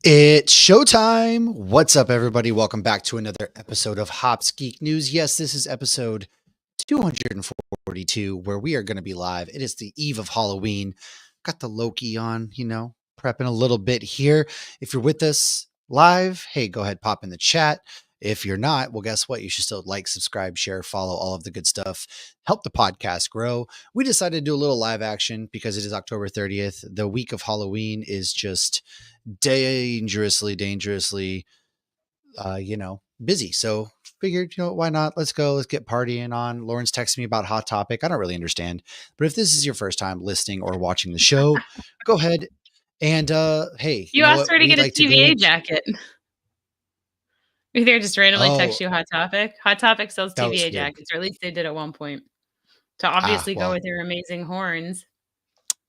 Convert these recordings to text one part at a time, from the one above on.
It's showtime. What's up, everybody? Welcome back to another episode of Hops Geek News. Yes, this is episode 242, where we are going to be live. It is the eve of Halloween. Got the Loki on, prepping a little bit here. If you're with us live, hey, go ahead, pop in the chat. If you're not, well, guess what? You should still like, subscribe, share, follow, all of the good stuff. Help the podcast grow. We decided to do a little live action because it is October 30th. The week of Halloween is just dangerously busy. So figured, why not? Let's get partying on. Lauren's texting me about Hot Topic. I don't really understand, but if this is your first time listening or watching the show, go ahead and hey, You know asked what her to we get a like to TVA do? jacket. Maybe they just randomly text Oh, you Hot Topic. Hot Topic sells that was TVA weird. jackets, or at least they did at one point. To obviously go Well, with your amazing horns.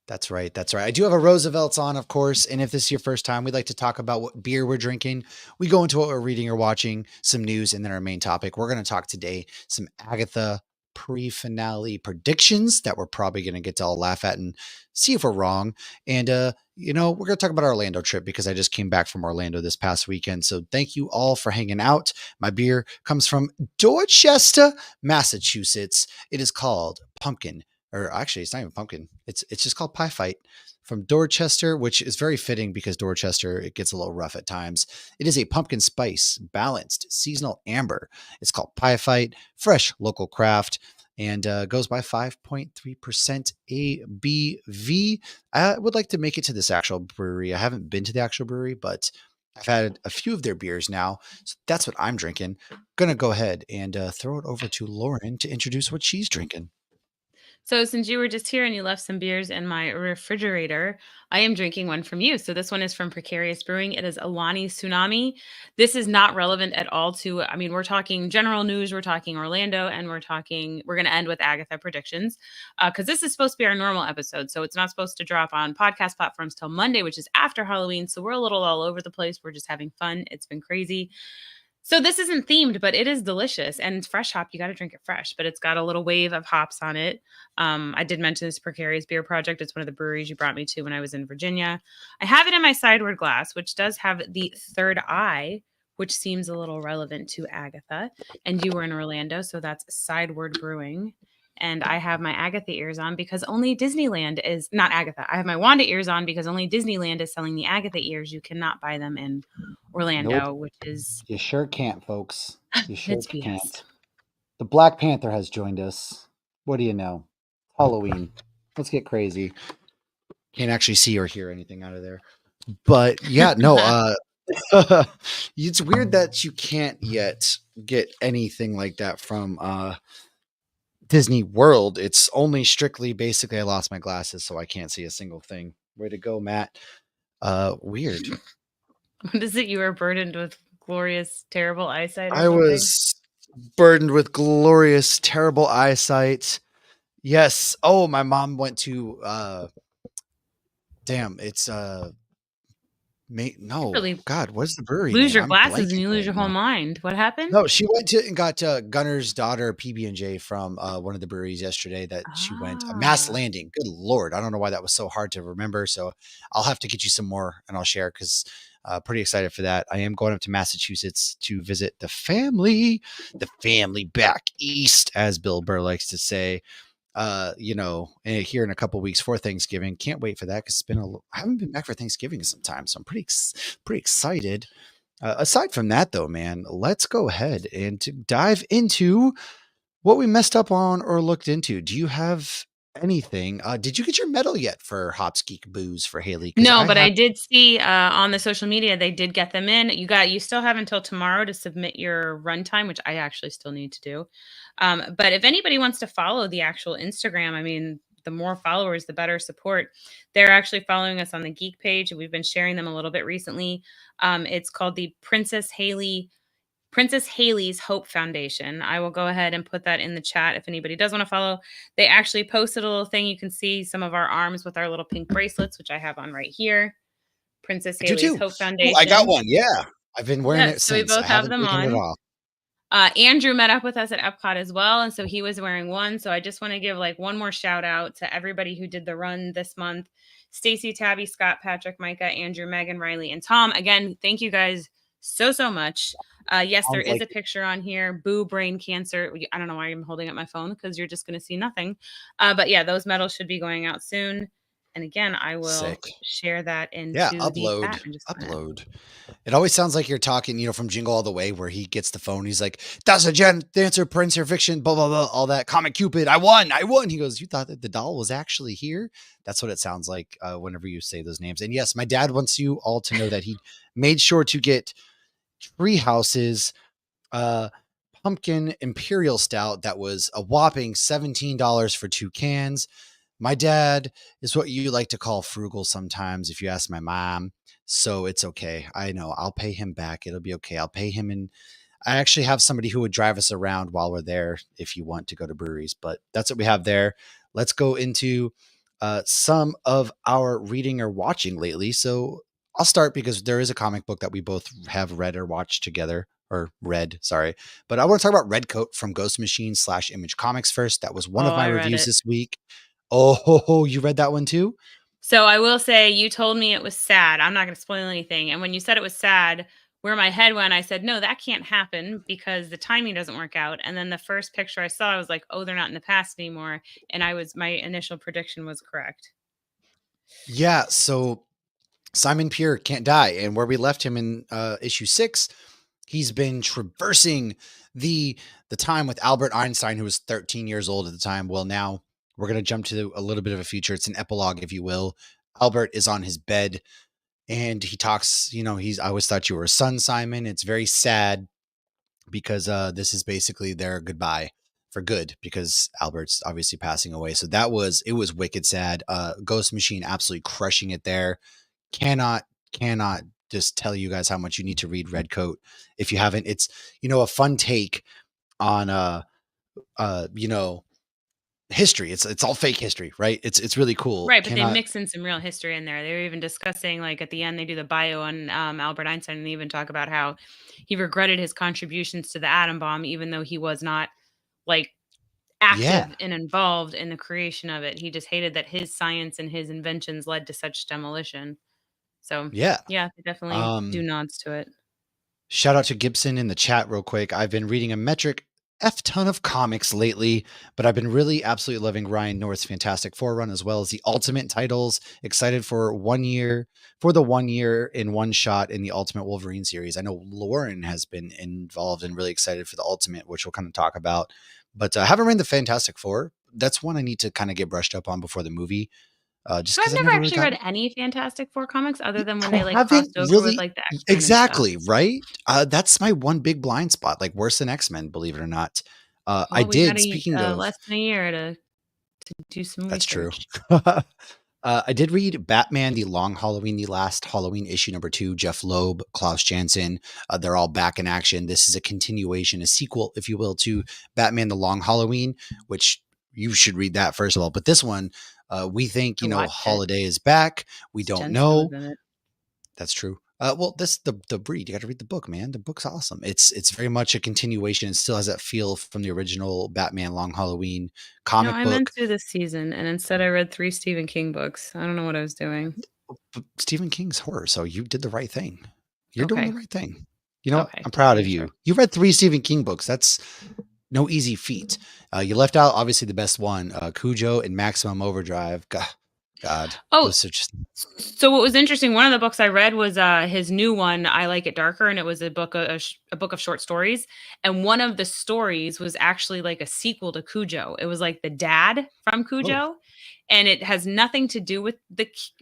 that's right. That's right. I do have a Roosevelt's on, of course. And if this is your first time, we'd like to talk about what beer we're drinking. We go into what we're reading or watching, some news, and then our main topic. We're going to talk today some Agatha pre-finale predictions that we're probably going to get to all laugh at and see if we're wrong. And, we're going to talk about our Orlando trip because I just came back from Orlando this past weekend. So thank you all for hanging out. My beer comes from Dorchester, Massachusetts. It is called Pumpkin. Or actually, it's not even pumpkin. It's just called Pie Fight from Dorchester, which is very fitting because Dorchester, it gets a little rough at times. It is a pumpkin spice, balanced, seasonal amber. It's called Pie Fight, fresh local craft, and goes by 5.3% ABV. I would like to make it to this actual brewery. I haven't been to the actual brewery, but I've had a few of their beers now. So that's what I'm drinking. Going to go ahead and throw it over to Lauren to introduce what she's drinking. So since you were just here and you left some beers in my refrigerator, I am drinking one from you. So this one is from Precarious Brewing. It is Alani Tsunami. This is not relevant at all to, we're talking general news, we're talking Orlando, and we're going to end with Agatha predictions because this is supposed to be our normal episode. So it's not supposed to drop on podcast platforms till Monday, which is after Halloween. So we're a little all over the place. We're just having fun. It's been crazy. So this isn't themed, but it is delicious and it's fresh hop. You got to drink it fresh, but it's got a little wave of hops on it. I did mention this Precarious Beer Project. It's one of the breweries you brought me to when I was in Virginia. I have it in my sideward glass, which does have the third eye, which seems a little relevant to Agatha. And you were in Orlando, so that's Sideward Brewing. And I have my Agatha ears on because only Disneyland is not Agatha. I have my Wanda ears on because only Disneyland is selling the Agatha ears. You cannot buy them in Orlando, Nope. which is You sure can't, folks. You sure it's BS. can't. The Black Panther has joined us. What do you know? Halloween. Let's get crazy. Can't actually see or hear anything out of there. But yeah, no, it's weird that you can't yet get anything like that from Disney World. It's only strictly basically I lost my glasses, so I can't see a single thing. Way to go, Matt. Weird. What is it? You are burdened with glorious, terrible eyesight or I something? was burdened with glorious, terrible eyesight. Yes. Oh, my mom went to it's no. Really God, what is the brewery lose name? your I'm glasses and blanking you lose right your whole now. mind. What happened? No, she went to and got Gunner's daughter PB&J from one of the breweries yesterday that she went Mass Landing. Good Lord. I don't know why that was so hard to remember. So I'll have to get you some more and I'll share because pretty excited for that. I am going up to Massachusetts to visit the family back east, as Bill Burr likes to say. Here in a couple weeks for Thanksgiving. Can't wait for that because I haven't been back for Thanksgiving in some time, so I'm pretty excited. Aside from that, though, man, let's go ahead and to dive into what we messed up on or looked into. Do you have anything? Did you get your medal yet for Hops Geek Booze for Haley? No, but I did see on the social media they did get them in. You still have until tomorrow to submit your runtime, which I actually still need to do. But if anybody wants to follow the actual Instagram, the more followers, the better support. They're actually following us on the Geek page, and we've been sharing them a little bit recently. It's called the Princess Haley's Hope Foundation. I will go ahead and put that in the chat if anybody does want to follow. They actually posted a little thing. You can see some of our arms with our little pink bracelets, which I have on right here. Princess Haley's Hope Foundation. Ooh, I got one. Yeah. I've been wearing it So we since. both I have haven't them taken on. it off. Andrew met up with us at Epcot as well, and so he was wearing one. So I just want to give one more shout out to everybody who did the run this month. Stacy, Tabby, Scott, Patrick, Micah, Andrew, Megan, Riley, and Tom. Again, thank you guys so much. Yes, there Sounds is like a picture on here. Boo, brain cancer. I don't know why I'm holding up my phone because you're just going to see nothing. But yeah, those medals should be going out soon. And again, I will sick. share that Yeah, into the upload, chat in just a minute. upload. It always sounds like you're talking, from Jingle All the Way, where he gets the phone. He's like, "That's a Gen Dancer, Prince or Fiction, blah blah blah, all that. Comic Cupid, I won, I won." He goes, "You thought that the doll was actually here?" That's what it sounds like whenever you say those names. And yes, my dad wants you all to know that he made sure to get Treehouse's uh, pumpkin imperial stout that was a whopping $17 for 2 cans. My dad is what you like to call frugal sometimes, if you ask my mom. So it's okay. I know I'll pay him back. It'll be okay. I'll pay him. And I actually have somebody who would drive us around while we're there if you want to go to breweries, but that's what we have there. Let's go into some of our reading or watching lately. So I'll start because there is a comic book that we both have read or watched together, or read, sorry. But I want to talk about Redcoat from Ghost Machine / Image Comics first. That was one Oh, of my I read reviews it. this week. Oh, you read that one too? So I will say you told me it was sad. I'm not going to spoil anything. And when you said it was sad, where my head went, I said, no, that can't happen because the timing doesn't work out. And then the first picture I saw, I was like, oh, they're not in the past anymore. And my initial prediction was correct. Yeah. So Simon Pure can't die. And where we left him in issue 6, he's been traversing the time with Albert Einstein, who was 13 years old at the time. Well, now we're going to jump to a little bit of a future. It's an epilogue, if you will. Albert is on his bed and he talks, I always thought you were a son, Simon. It's very sad because this is basically their goodbye for good, because Albert's obviously passing away. So it was wicked sad. Ghost Machine absolutely crushing it there. Cannot just tell you guys how much you need to read Redcoat if you haven't. It's a fun take on history. It's all fake history, right? It's really cool. Right, but they Cannot mix in some real history in there. They were even discussing, like, at the end, they do the bio on Albert Einstein, and they even talk about how he regretted his contributions to the atom bomb, even though he was not, like, Yeah. active and involved in the creation of it. He just hated that his science and his inventions led to such demolition. So, Yeah. yeah, they definitely do Um nods to it. Shout out to Gibson in the chat real quick. I've been reading a metric F ton of comics lately, but I've been really absolutely loving Ryan North's Fantastic Four run, as well as the Ultimate titles. Excited for the 1 year in one shot in the Ultimate Wolverine series. I know Lauren has been involved and really excited for the Ultimate, which we'll kind of talk about. But I haven't read the Fantastic Four. That's one I need to kind of get brushed up on before the movie, just So I've because I've never never really actually read gotten. any Fantastic Four comics other than when I they, like, haven't crossed over with, really. like, the X-Men and stuff. Exactly, right? That's my one big blind spot, like, worse than X-Men, believe it or not. I Well, we got did, speaking of. less than a year to do some That's true. research. I did read Batman: The Long Halloween, the last Halloween issue number 2. Jeff Loeb, Klaus Janson, they're all back in action. This is a continuation, a sequel, if you will, to Batman: The Long Halloween, which you should read that first of all. But this one, we think, I watched it. Holiday is back. We don't Jensen was know. in it. That's true. Well, this the breed. You got to read the book, man. The book's awesome. It's very much a continuation. It still has that feel from the original Batman Long Halloween No, comic I meant book. to this season, and instead I read 3 Stephen King books. I don't know what I was doing. But Stephen King's horror, so you did the right thing. You're doing the Okay. right thing. You know what? Okay, I'm just proud of making you. sure. You read 3 Stephen King books. That's no easy feat. You left out obviously the best one, Cujo and Maximum Overdrive. God, Oh, those are just so what was interesting, one of the books I read was his new one, I Like It Darker, and it was a book of short stories. And one of the stories was actually like a sequel to Cujo. It was like the dad from oh Cujo, and it has nothing to do with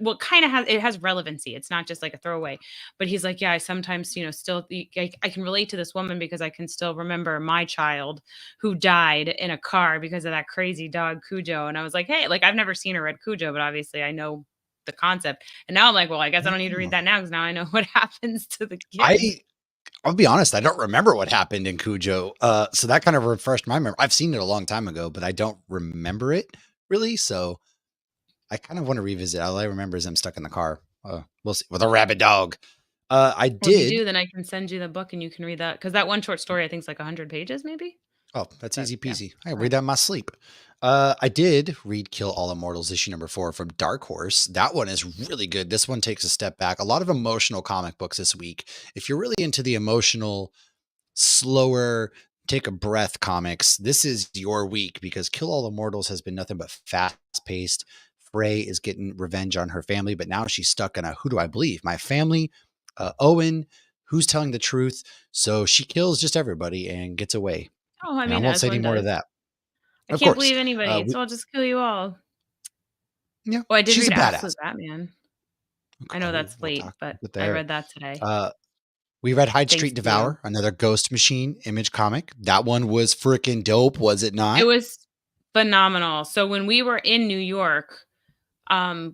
well, kind of has relevancy. It's not just like a throwaway. But he's like, yeah, I sometimes, still I can relate to this woman because I can still remember my child who died in a car because of that crazy dog Cujo. And I was like, hey, like, I've never seen or read Cujo, but obviously I know the concept. And now I'm like, well, I guess I don't need to read oh. that now because now I know what happens to the kid. I I'll be honest, I don't remember what happened in Cujo. So that kind of refreshed my memory. I've seen it a long time ago, but I don't remember it really. So I kind of want to revisit. All I remember is I'm stuck in the car. We'll see, with a rabid dog. I Well, if you did. do, then I can send you the book and you can read that because that one short story I think is like 100 pages, maybe. Oh, that's But easy yeah, peasy. I go read ahead. that in my sleep. I did read Kill All Immortals issue number 4 from Dark Horse. That one is really good. This one takes a step back. A lot of emotional comic books this week. If you're really into the emotional, slower, take a breath comics, this is your week because Kill All Immortals has been nothing but fast paced. Frey is getting revenge on her family, but now she's stuck in a who do I believe? My family, Owen, who's telling the truth? So she kills just everybody and gets away. Oh, I And I mean, won't as say any one more to does. that. I Of can't course. believe anybody, We so I'll just kill you all. Yeah, Oh, I did she's a read badass. Absolute Batman. I know Oh, that's we'll late, talk but about I there. read that today. Uh, we read Hyde Thanks Street to you. Devour, another Ghost Machine Image comic. That one was freaking dope, was it It not? was phenomenal. So when we were in New York,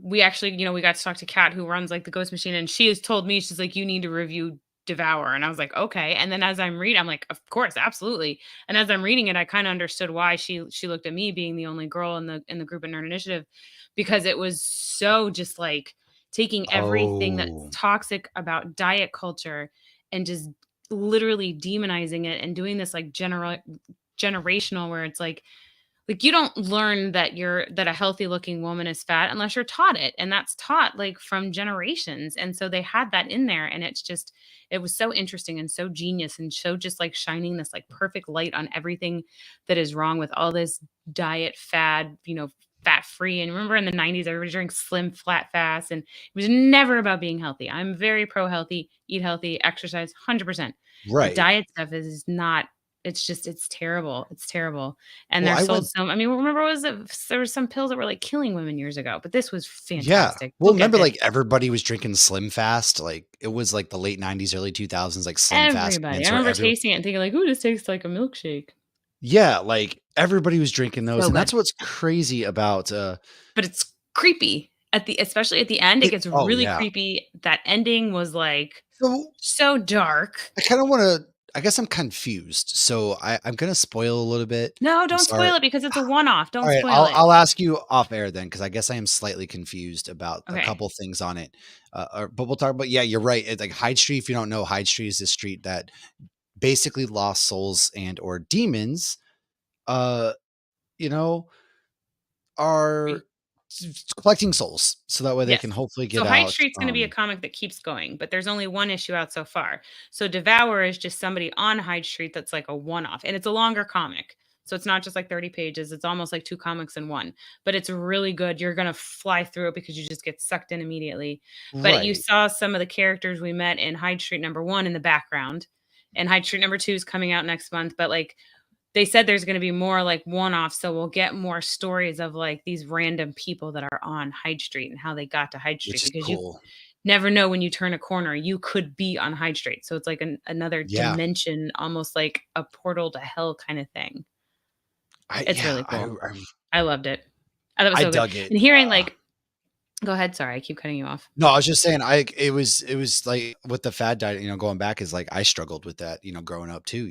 we actually, we got to talk to Kat who runs like the Ghost Machine, and she has told me, she's like, you need to review Devour. And I was like, okay. And then as I'm reading, I'm like, of course, absolutely. And as I'm reading it, I kind of understood why she looked at me being the only girl in the group at Nerd Initiative, because it was so just like taking everything that's Oh, toxic about diet culture and just literally demonizing it and doing this like generational where it's like you don't learn that a healthy looking woman is fat unless you're taught it, and that's taught like from generations, and so they had that in there, and it was so interesting and so genius and so just like shining this like perfect light on everything that is wrong with all this diet fad, fat free. And remember in the 90s everybody drank slim flat fast, and it was never about being healthy. I'm very pro healthy, eat healthy, exercise 100%. The right. diet stuff is not, it's terrible. It's terrible. And Well, they're I sold went some, I mean, remember was it there were some pills that were like killing women years ago, but this was yeah. fantastic. Well, Go get remember this. like everybody was drinking Slim Fast? Like it was like the late 90s, early 2000s, like Slim Fast Everybody. I mints where remember everyone tasting it and thinking like, "Ooh, this tastes like a milkshake." yeah, like everybody was drinking those. So And that's good. what's crazy about But it's creepy. Especially at the end, it it. gets Oh really yeah. creepy. That ending was like So so dark. I kind of want to. I guess I'm confused. So I'm gonna spoil a little bit. No, I'm don't sorry. spoil it because it's a one-off. All Don't right, spoil I'll it. I'll ask you off air then, because I guess I am slightly confused about a Okay. couple things on it. But we'll talk about. Yeah, you're right. It's like Hyde Street. If you don't know, Hyde Street is a street that basically lost souls and or demons. Uh, you know, are collecting souls, so that way they Yes. can hopefully So get Hyde out. Street's gonna be a comic that keeps going, but there's only one issue out so far. So Devour is just somebody on Hyde Street that's like a one-off, and it's a longer comic. So it's not just like 30 pages. It's almost like two comics in one, but it's really good. You're gonna fly through it because you just get sucked in immediately. But you Right. saw some of the characters we met in Hyde Street number one in the background, and Hyde Street number two is coming out next month. But like they said there's going to be more like one-off, so we'll get more stories of like these random people that are on Hyde Street and how they got to Hyde Street, Which is because you cool. never know when you turn a corner you could be on Hyde Street, so it's like another Yeah. dimension, almost like a portal to hell kind of thing. I It's yeah, really cool. I I loved it. I thought it was I so good. dug it. And hearing like, go ahead, sorry, I keep cutting you off. No, I was just saying it was like with the fad diet, going back is like I struggled with that, growing up too.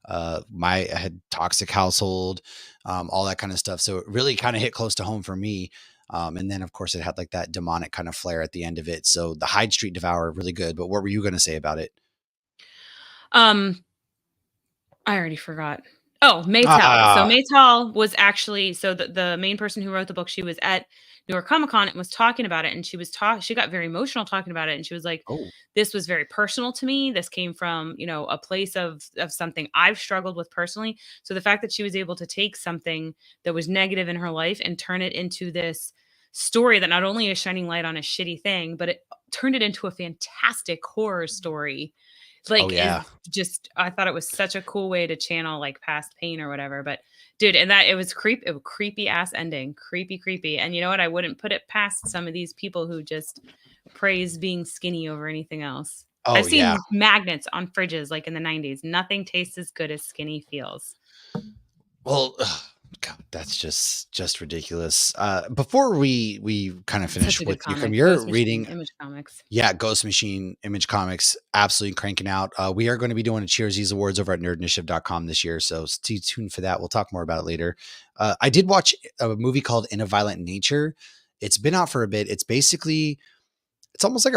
I had toxic household, all that kind of stuff. So it really kind of hit close to home for me. And then of course it had like that demonic kind of flair at the end of it. So the Hyde Street Devourer really good. But what were you gonna say about it? um I already forgot. Oh, Maytal. So Ah, Maytal was actually, so the main person who wrote the book, she was at New York Comic Con and was talking about it, and she got very emotional talking about it, and she was like, oh, "This was very personal to me. This came from a place of something I've struggled with personally." So the fact that she was able to take something that was negative in her life and turn it into this story that not only is shining light on a shitty thing, but it turned it into a fantastic horror story, oh like, yeah. is just, I thought it was such a cool way to channel, like, past pain or whatever. But, dude, and that it was creepy ass ending, creepy, creepy. And you know what? I wouldn't put it past some of these people who just praise being skinny over anything else. I've Oh yeah. seen magnets on fridges, like, in the 90s. Nothing tastes as good as skinny feels. Well, God, that's just ridiculous. Before we kind of It's such finish a with good you, comic. you're Ghost Machine, reading. Image Comics. Yeah, Ghost Machine Image Comics absolutely cranking out. We are going to be doing a Cheersies Awards over at nerdinitiative.com this year, so stay tuned for that. We'll talk more about it later. I did watch a movie called In a Violent Nature. It's been out for a bit. It's basically it's almost like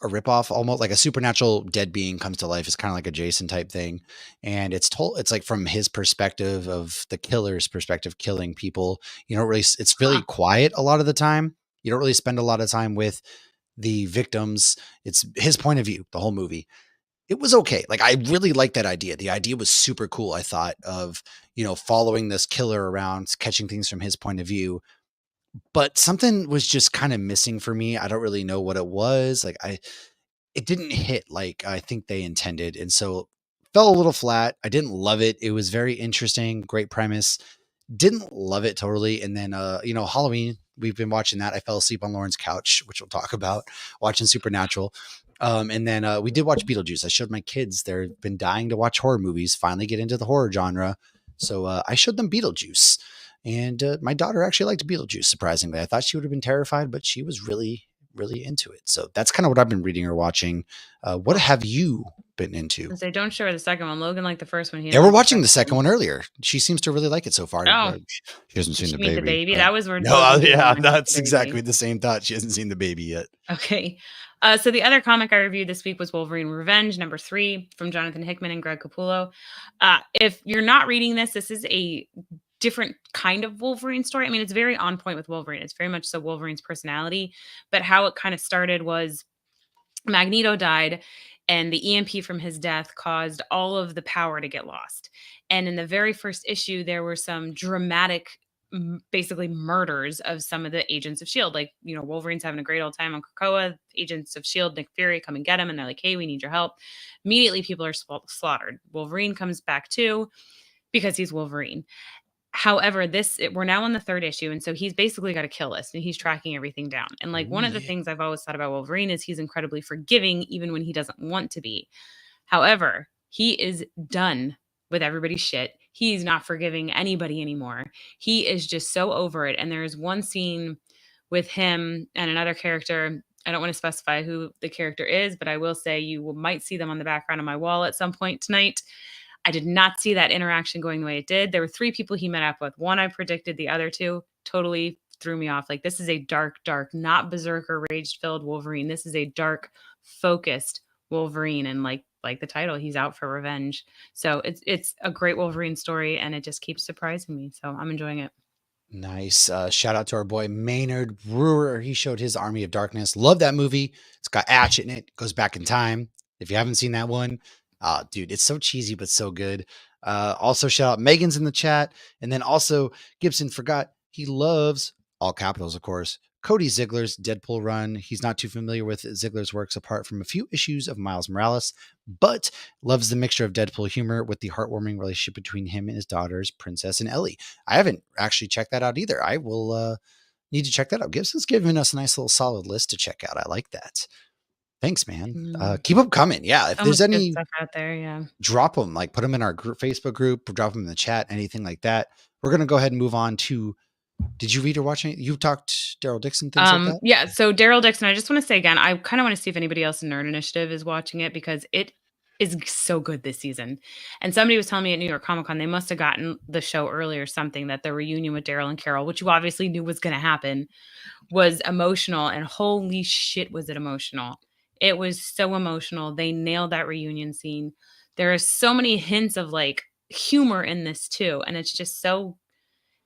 a ripoff, almost like a supernatural dead being comes to life. It's kind of like a Jason type thing, and it's like from his perspective of the killer's perspective, killing people. You don't really, it's really Huh. quiet a lot of the time. You don't really spend a lot of time with the victims. It's his point of view the whole movie. It was okay. Like, I really liked that idea. The idea was super cool. I thought of, following this killer around, catching things from his point of view. But something was just kind of missing for me. I don't really know what it was. Like, it didn't hit like I think they intended. And so fell a little flat. I didn't love it. It was very interesting, great premise. Didn't love it totally. And then Halloween, we've been watching that. I fell asleep on Lauren's couch, which we'll talk about, watching Supernatural. And then we did watch Beetlejuice. I showed my kids, they've been dying to watch horror movies, finally get into the horror genre. So I showed them Beetlejuice. And my daughter actually liked Beetlejuice, surprisingly. I thought she would have been terrified, but she was really, really into it. So that's kind of what I've been reading or watching. What have you been into? And say, don't show her the second one. Logan liked the first one. He Yeah, didn't we're like the watching second the second one earlier. She seems to really like it so far. Oh, She hasn't did seen she the meet the baby. baby? That was where No, Logan didn't yeah, want to meet that's the exactly baby. the same thought. She hasn't seen the baby yet. Okay. So the other comic I reviewed this week was Wolverine Revenge, #3 from Jonathan Hickman and Greg Capullo. If you're not reading this, this is a different kind of Wolverine story. I mean, it's very on point with Wolverine. It's very much so Wolverine's personality, but how it kind of started was Magneto died, and the EMP from his death caused all of the power to get lost. And in the very first issue, there were some dramatic, basically murders of some of the agents of S.H.I.E.L.D. Like, Wolverine's having a great old time on Krakoa. Agents of S.H.I.E.L.D., Nick Fury, come and get him. And they're like, hey, we need your help. Immediately, people are slaughtered. Wolverine comes back too because he's Wolverine. However, we're now on the third issue, and so he's basically got a kill list, and he's tracking everything down. And like Ooh, one of the yeah. things I've always thought about Wolverine is he's incredibly forgiving, even when he doesn't want to be. However, he is done with everybody's shit. He's not forgiving anybody anymore. He is just so over it. And there's one scene with him and another character. I don't want to specify who the character is, but I will say might see them on the background of my wall at some point tonight. I did not see that interaction going the way it did. There were 3 people he met up with. One I predicted, the other 2 totally threw me off. Like, this is a dark, not berserker rage-filled Wolverine. This is a dark, focused Wolverine, and like the title, he's out for revenge. So it's a great Wolverine story, and it just keeps surprising me. So I'm enjoying it. Nice. Shout out to our boy Maynard Brewer. He showed his Army of Darkness. Love that movie. It's got Atchet in it. Goes back in time. If you haven't seen that one, dude, it's so cheesy but so good. Also, shout out Megan's in the chat, and then also Gibson forgot he loves, all capitals, of course, Cody Ziegler's Deadpool run. He's not too familiar with Ziegler's works apart from a few issues of Miles Morales, but loves the mixture of Deadpool humor with the heartwarming relationship between him and his daughters, Princess and Ellie. I haven't actually checked that out either. I will need to check that out. Gibson's giving us a nice little solid list to check out. I like that. Thanks, man. Keep them coming. Yeah, if So there's much good any, stuff out there. Yeah. drop them. Like, put them in our Facebook group, drop them in the chat, anything like that. We're gonna go ahead and move on to. Did you read or watch any? You talked Daryl Dixon, things like that? Yeah. So Daryl Dixon, I just want to say again, I kind of want to see if anybody else in Nerd Initiative is watching it, because it is so good this season. And somebody was telling me at New York Comic Con they must have gotten the show early or something, that the reunion with Daryl and Carol, which you obviously knew was going to happen, was emotional. And holy shit, was it emotional! It was so emotional. They nailed that reunion scene. There are so many hints of like humor in this too, and it's just so,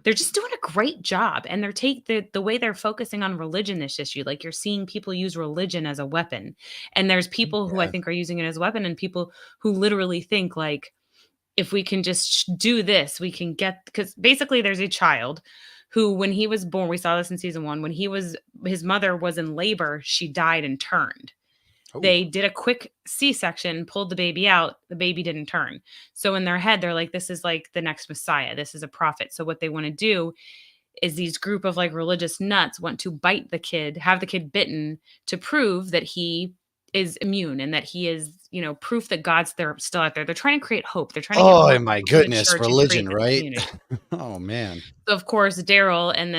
they're just doing a great job. And the way they're focusing on religion this issue, like you're seeing people use religion as a weapon, and there's people who I Yeah. think are using it as a weapon, and people who literally think like, if we can just do this, we can get, because basically there's a child who, when he was born, we saw this in season 1, when his mother was in labor, she died and turned. Oh, They did a quick C-section, pulled the baby out, the baby didn't turn. So in their head, they're like, this is like the next Messiah. This is a prophet. So what they want to do is these group of like religious nuts want to bite the kid, have the kid bitten, to prove that he is immune and that he is, proof that God's there, still out there. They're trying to create hope. They're trying to get more oh my people to the goodness, church and create religion, this right? community. Oh man. So of course, Daryl and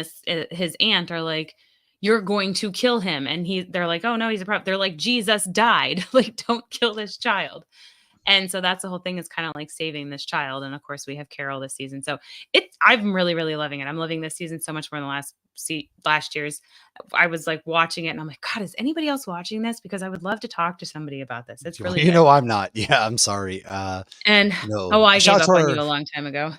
his aunt are like, "You're going to kill him," and they're like, "Oh no, he's a prophet." They're like, "Jesus died. Like, don't kill this child." And so that's the whole thing, is kind of like saving this child. And of course, we have Carol this season. So I'm really, really loving it. I'm loving this season so much more than the last last year's. I was like watching it and I'm like, God, is anybody else watching this? Because I would love to talk to somebody about this. It's Well, really good. I'm not. Yeah, I'm sorry. And oh, I Shout gave out to up on you a long time ago.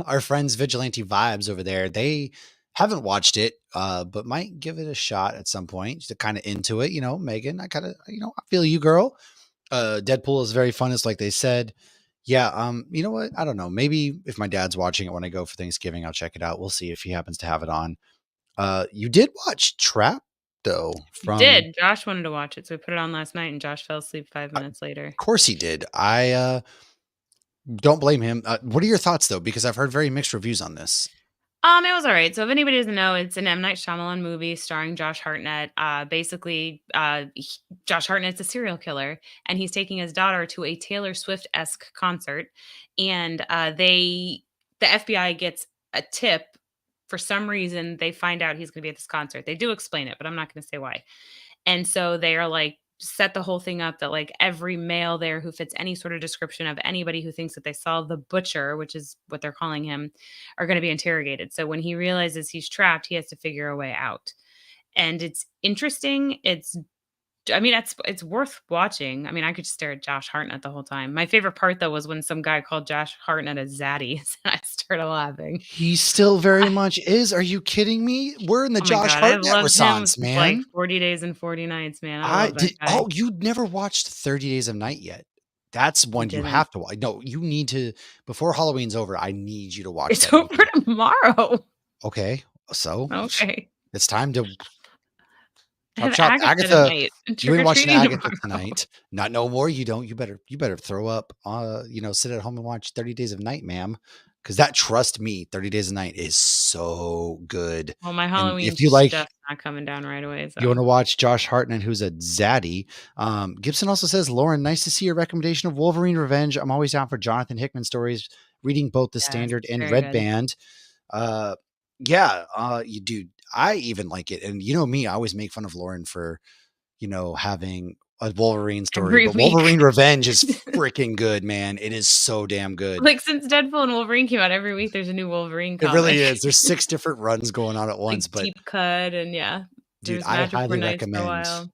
our friends Vigilante Vibes over there. They haven't watched it, but might give it a shot at some point. Just kind of into it, Megan. I kind of, I feel you, girl. Deadpool is very fun. It's like they said. Yeah. You know what? I don't know. Maybe if my dad's watching it when I go for Thanksgiving, I'll check it out. We'll see if he happens to have it on. You did watch Trap though from, Did Josh wanted to watch it, so we put it on last night, and Josh fell asleep 5 minutes later. of course he did. I don't blame him. What are your thoughts though? Because I've heard very mixed reviews on this. It was all right. So if anybody doesn't know, it's an M. Night Shyamalan movie starring Josh Hartnett. Josh Hartnett's a serial killer, and he's taking his daughter to a Taylor Swift-esque concert, and the FBI gets a tip. For some reason, they find out he's going to be at this concert. They do explain it, but I'm not going to say why. And so they are like, set the whole thing up that like every male there who fits any sort of description of anybody who thinks that they saw the butcher, which is what they're calling him, are going to be interrogated. So when he realizes he's trapped, he has to figure a way out. And it's interesting. It's worth watching. I mean, I could just stare at Josh Hartnett the whole time. My favorite part though was when some guy called Josh Hartnett a zaddy, and I started laughing. He still very much is. Are you kidding me? We're in the Oh my Josh god, I've Hartnett loved him renaissance, since like man. 40 Days and 40 Nights, man. I love that guy. Oh, you never watched 30 Days of Night yet. That's I one you didn't. have to watch. No, you need to, before Halloween's over, I need you to watch It's that movie. over tomorrow. Okay. So Okay. it's time to I have chop. Agatha Agatha, tonight. you ain't watching Trick-or-treating Agatha tomorrow. tonight. Not no more. You don't. You better throw up, sit at home and watch 30 Days of Night, ma'am. Because trust me, 30 Days of Night is so good. Well, my And Halloween if you like, stuff's not coming down right away, you want so to watch Josh Hartnett, who's a zaddy. Gibson also says, Lauren, nice to see your recommendation of Wolverine Revenge. I'm always down for Jonathan Hickman stories, reading both the yes, standard it's and very red good. band. You do. I even like it. And you know me, I always make fun of Lauren for, having a Wolverine story, Every but week. Wolverine Revenge is freaking good, man. It is so damn good. Like, since Deadpool and Wolverine came out, every week there's a new Wolverine It really comic. is. There's 6 different runs going on at Like, once, but Deep Cut and yeah, dude, there's I Magic for highly Nights for a recommend while.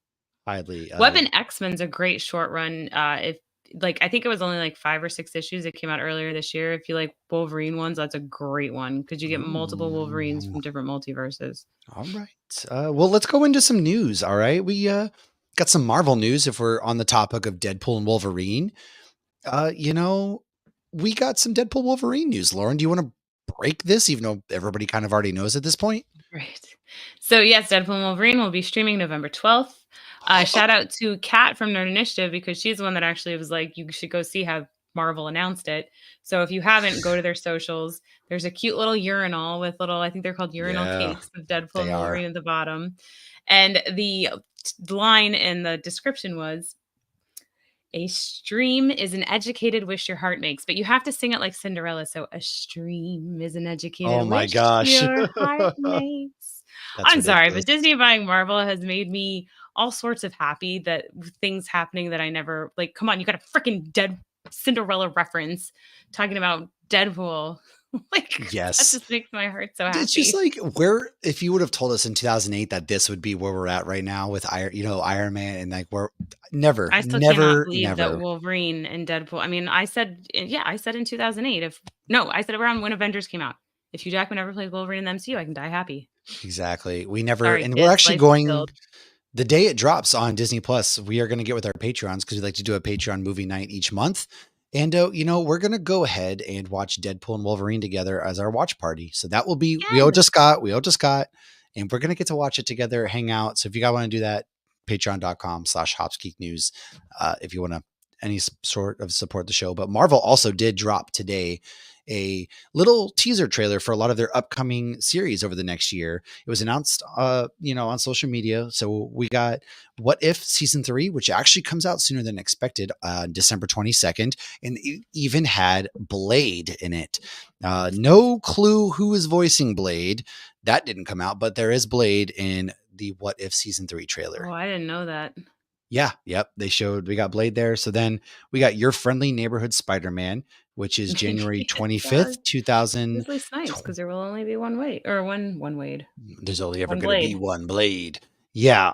highly. Weapon X-Men's a great short run, if like, I think it was only, like, 5 or 6 issues. It came out earlier this year. If you like Wolverine ones, that's a great one because you get multiple Wolverines Ooh. from different multiverses. All right. Well, let's go into some news. All right. We got some Marvel news if we're on the topic of Deadpool and Wolverine. Uh, you know, we got some Deadpool Wolverine news. Lauren, do you want to break this, even though everybody kind of already knows at this point? Right. So yes, Deadpool and Wolverine will be streaming November 12th. Shout out to Kat from Nerd Initiative because she's the one that actually was like, you should go see how Marvel announced it. So if you haven't, go to their socials. There's a cute little urinal with little, I think they're called urinal Yeah, cakes of Deadpool they and are. Wolverine at the bottom. And the line in the description was, a stream is an educated wish your heart makes, but you have to sing it like Cinderella. So a stream is an Oh educated my wish gosh. your heart makes. That's I'm sorry, ridiculous. but Disney buying Marvel has made me all sorts of happy that things happening that I never like. Come on, you got a freaking dead Cinderella reference talking about Deadpool. Like that Yes. just makes my heart so It's just happy. like if you would have told us in 2008 that this would be where we're at right now with Iron Man and like we're never, I still cannot never, believe that never. Wolverine and Deadpool. I mean, I said in 2008. I said around when Avengers came out. If Hugh Jackman ever plays Wolverine in the MCU, I can die happy. Exactly. We never, Sorry, and we're kids, actually life is going killed. the day it drops on Disney Plus. We are going to get with our Patreons because we like to do a Patreon movie night each month. And, we're going to go ahead and watch Deadpool and Wolverine together as our watch party. So that will be, Yes. we all just got, and we're going to get to watch it together, hang out. So if you guys want to do that, patreon.com/hopsgeeknews, if you want to any sort of support the show. But Marvel also did drop today a little teaser trailer for a lot of their upcoming series over the next year. It was announced, on social media. So we got What If season 3, which actually comes out sooner than expected, December 22nd, and it even had Blade in it. No clue who is voicing Blade. That didn't come out, but there is Blade in the What If season 3 trailer. Oh, I didn't know that. Yeah, yep. We got Blade there. So then we got Your Friendly Neighborhood Spider-Man, which is January Yes, dog. 25th, 2000. Usually Snipes because there will only be one Wade or one Wade, There's only ever one going to be Blade. one Blade. Yeah.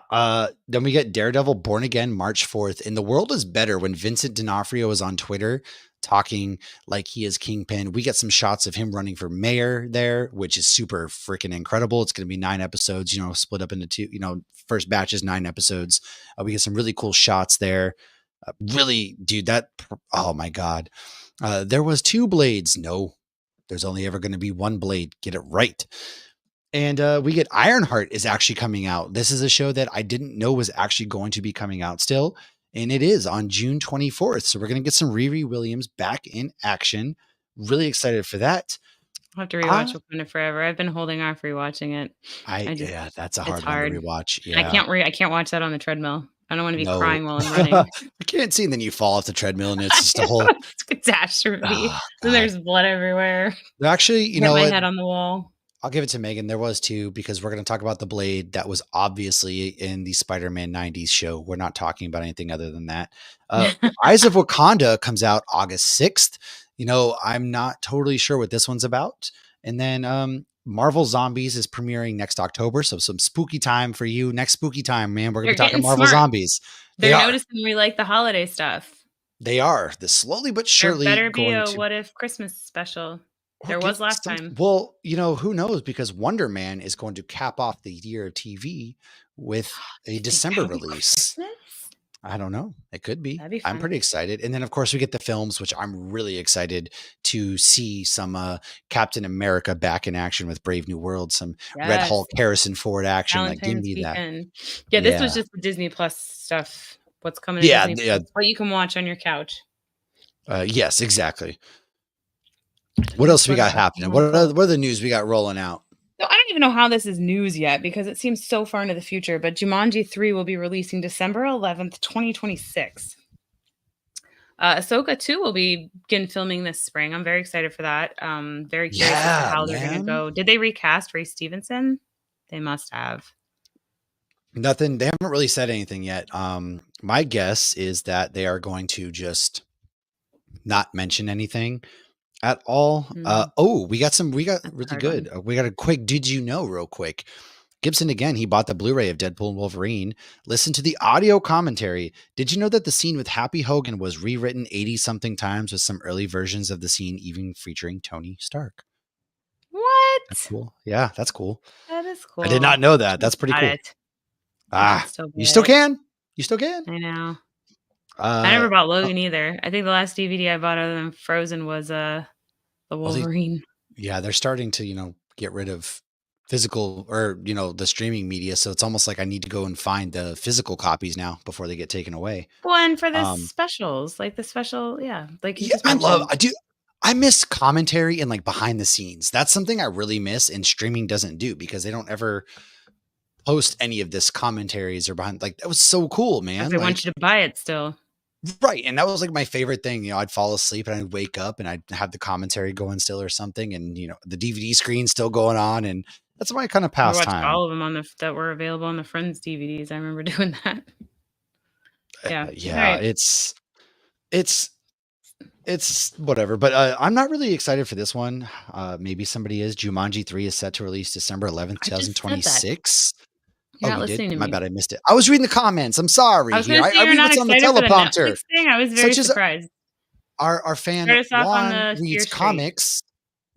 Then we get Daredevil Born Again March 4th. And the world is better when Vincent D'Onofrio is on Twitter talking like he is Kingpin. We get some shots of him running for mayor there, which is super freaking incredible. It's going to be 9 episodes, split up into two, first batch is 9 episodes. We get some really cool shots there. Really, dude, oh my God. There was 2 blades. No, there's only ever going to be one blade. Get it right. And we get Ironheart is actually coming out. This is a show that I didn't know was actually going to be coming out still. And it is on June 24th. So we're going to get some Riri Williams back in action. Really excited for that. I'll have to rewatch Wakanda Forever. I've been holding off rewatching it. Yeah, that's a It's hard one to hard. rewatch. I Yeah. can't watch that on the treadmill. I don't want to be No. crying while I'm I running. can't see. And then you fall off the treadmill and it's I just a whole know, it's catastrophe. oh, Then God. there's blood everywhere. Actually, you Hit know my what? head on the wall. I'll give it to Megan. There was 2 because we're going to talk about the Blade that was obviously in the Spider-Man 90s show. We're not talking about anything other than that. Eyes of Wakanda comes out August 6th. I'm not totally sure what this one's about. And then Marvel Zombies is premiering next October. So some spooky time for you. Next spooky time, man. We're going to They're be talking getting Marvel smart. Zombies. They're noticing we like the holiday stuff. They are. The slowly but There surely better be going a to. What If Christmas special. Or There get was last some. time. Well, who knows? Because Wonder Man is going to cap off the year of TV with a December release. Christmas? I don't know. It could be. That'd be I'm fun. pretty excited. And then, of course, we get the films, which I'm really excited to see some Captain America back in action with Brave New World, some Red Yes. Hulk, Harrison Ford action. Like, give Valentine's me that. weekend. Yeah, this was just the Disney Plus stuff. What's coming to Yeah, Disney yeah. Plus, what you can watch on your couch. Yes, exactly. What else we got happening? What are the news we got rolling out? So I don't even know how this is news yet because it seems so far into the future, but Jumanji 3 will be releasing December 11th, 2026. Ahsoka 2 will begin filming this spring. I'm very excited for that. Very curious as to how they're going to go. Did they recast Ray Stevenson? They must have. Nothing. They haven't really said anything yet. My guess is that they are going to just not mention anything at all. We got really good. We got a quick, did you know real quick. Gibson, again, he bought the Blu-ray of Deadpool and Wolverine. Listen to the audio commentary. Did you know that the scene with Happy Hogan was rewritten 80-something times with some early versions of the scene even featuring Tony Stark? What? That's cool. Yeah, that's cool. That is cool. I did not know that. That's pretty cool. You still can. You still can. I know. I never bought Logan either. I think the last DVD I bought other than Frozen was the Wolverine. They're starting to, get rid of physical or, the streaming media. So it's almost like I need to go and find the physical copies now before they get taken away. Well, and for the specials, like the special, like you just mentioned. I miss commentary and like behind the scenes. That's something I really miss and streaming doesn't do because they don't ever post any of this commentaries or behind, like, that was so cool, man. They want you to buy it still. Right. And that was like my favorite thing. I'd fall asleep and I'd wake up and I'd have the commentary going still or something. And, the DVD screen still going on. And that's my kind of pastime. All of them that were available on the Friends DVDs. I remember doing that. Yeah. Yeah. Right. It's whatever, but I'm not really excited for this one. Maybe somebody is. Jumanji 3 is set to release December 11th, 2026. You're not listening to me. My bad. I missed it. I was reading the comments. I'm sorry. I was going to say you're not excited for the Netflix thing. I was very surprised. Our fan Juan reads comics.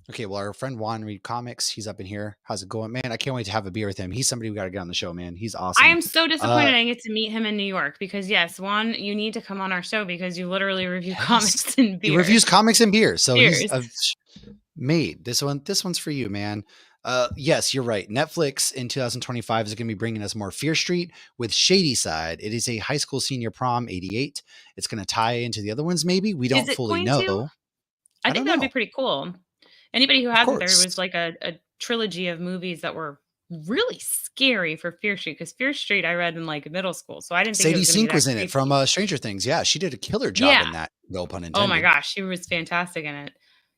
Okay, well, our friend Juan read comics. He's up in here. How's it going, man? I can't wait to have a beer with him. He's somebody we got to get on the show, man. He's awesome. I am so disappointed I get to meet him in New York because yes, Juan, you need to come on our show because you literally review comics and beer. He reviews comics and beer. So he's made this one. This one's for you, man. Yes, you're right. Netflix in 2025 is going to be bringing us more Fear Street with Shady Side. It is a high school senior prom 88. It's going to tie into the other ones. Maybe we don't fully know. I think that would be pretty cool. Anybody who hasn't, there was like a trilogy of movies that were really scary for Fear Street because Fear Street I read in like middle school. So I didn't think Sadie Sink was in it from Stranger Things. Yeah, she did a killer job in that. No pun intended. Oh my gosh, she was fantastic in it.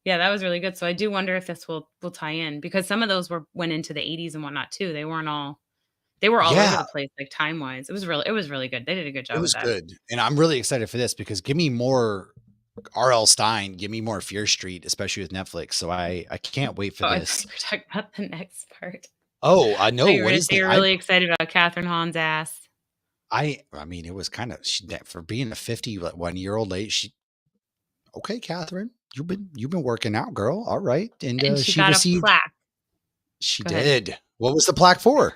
Yeah, that was really good. So I do wonder if this will tie in because some of those went into the 80s and whatnot too. They weren't all They were all over Yeah, the place, like, time-wise. It was really good. They did a good it job with was that. good, and I'm really excited for this because give me more R.L. Stein, give me more Fear Street, especially with Netflix, so I can't wait for Oh, I thought this. you were talking about the next part. Oh, I Oh, know, you were what gonna is say the you're really excited about Catherine Hahn's ass. I mean, it was kinda she that for being a 51-year-old lady, she "Okay, Catherine, you've been working out, girl, alright," and, And she she got a received plaque. she Go ahead. did. What was the plaque for?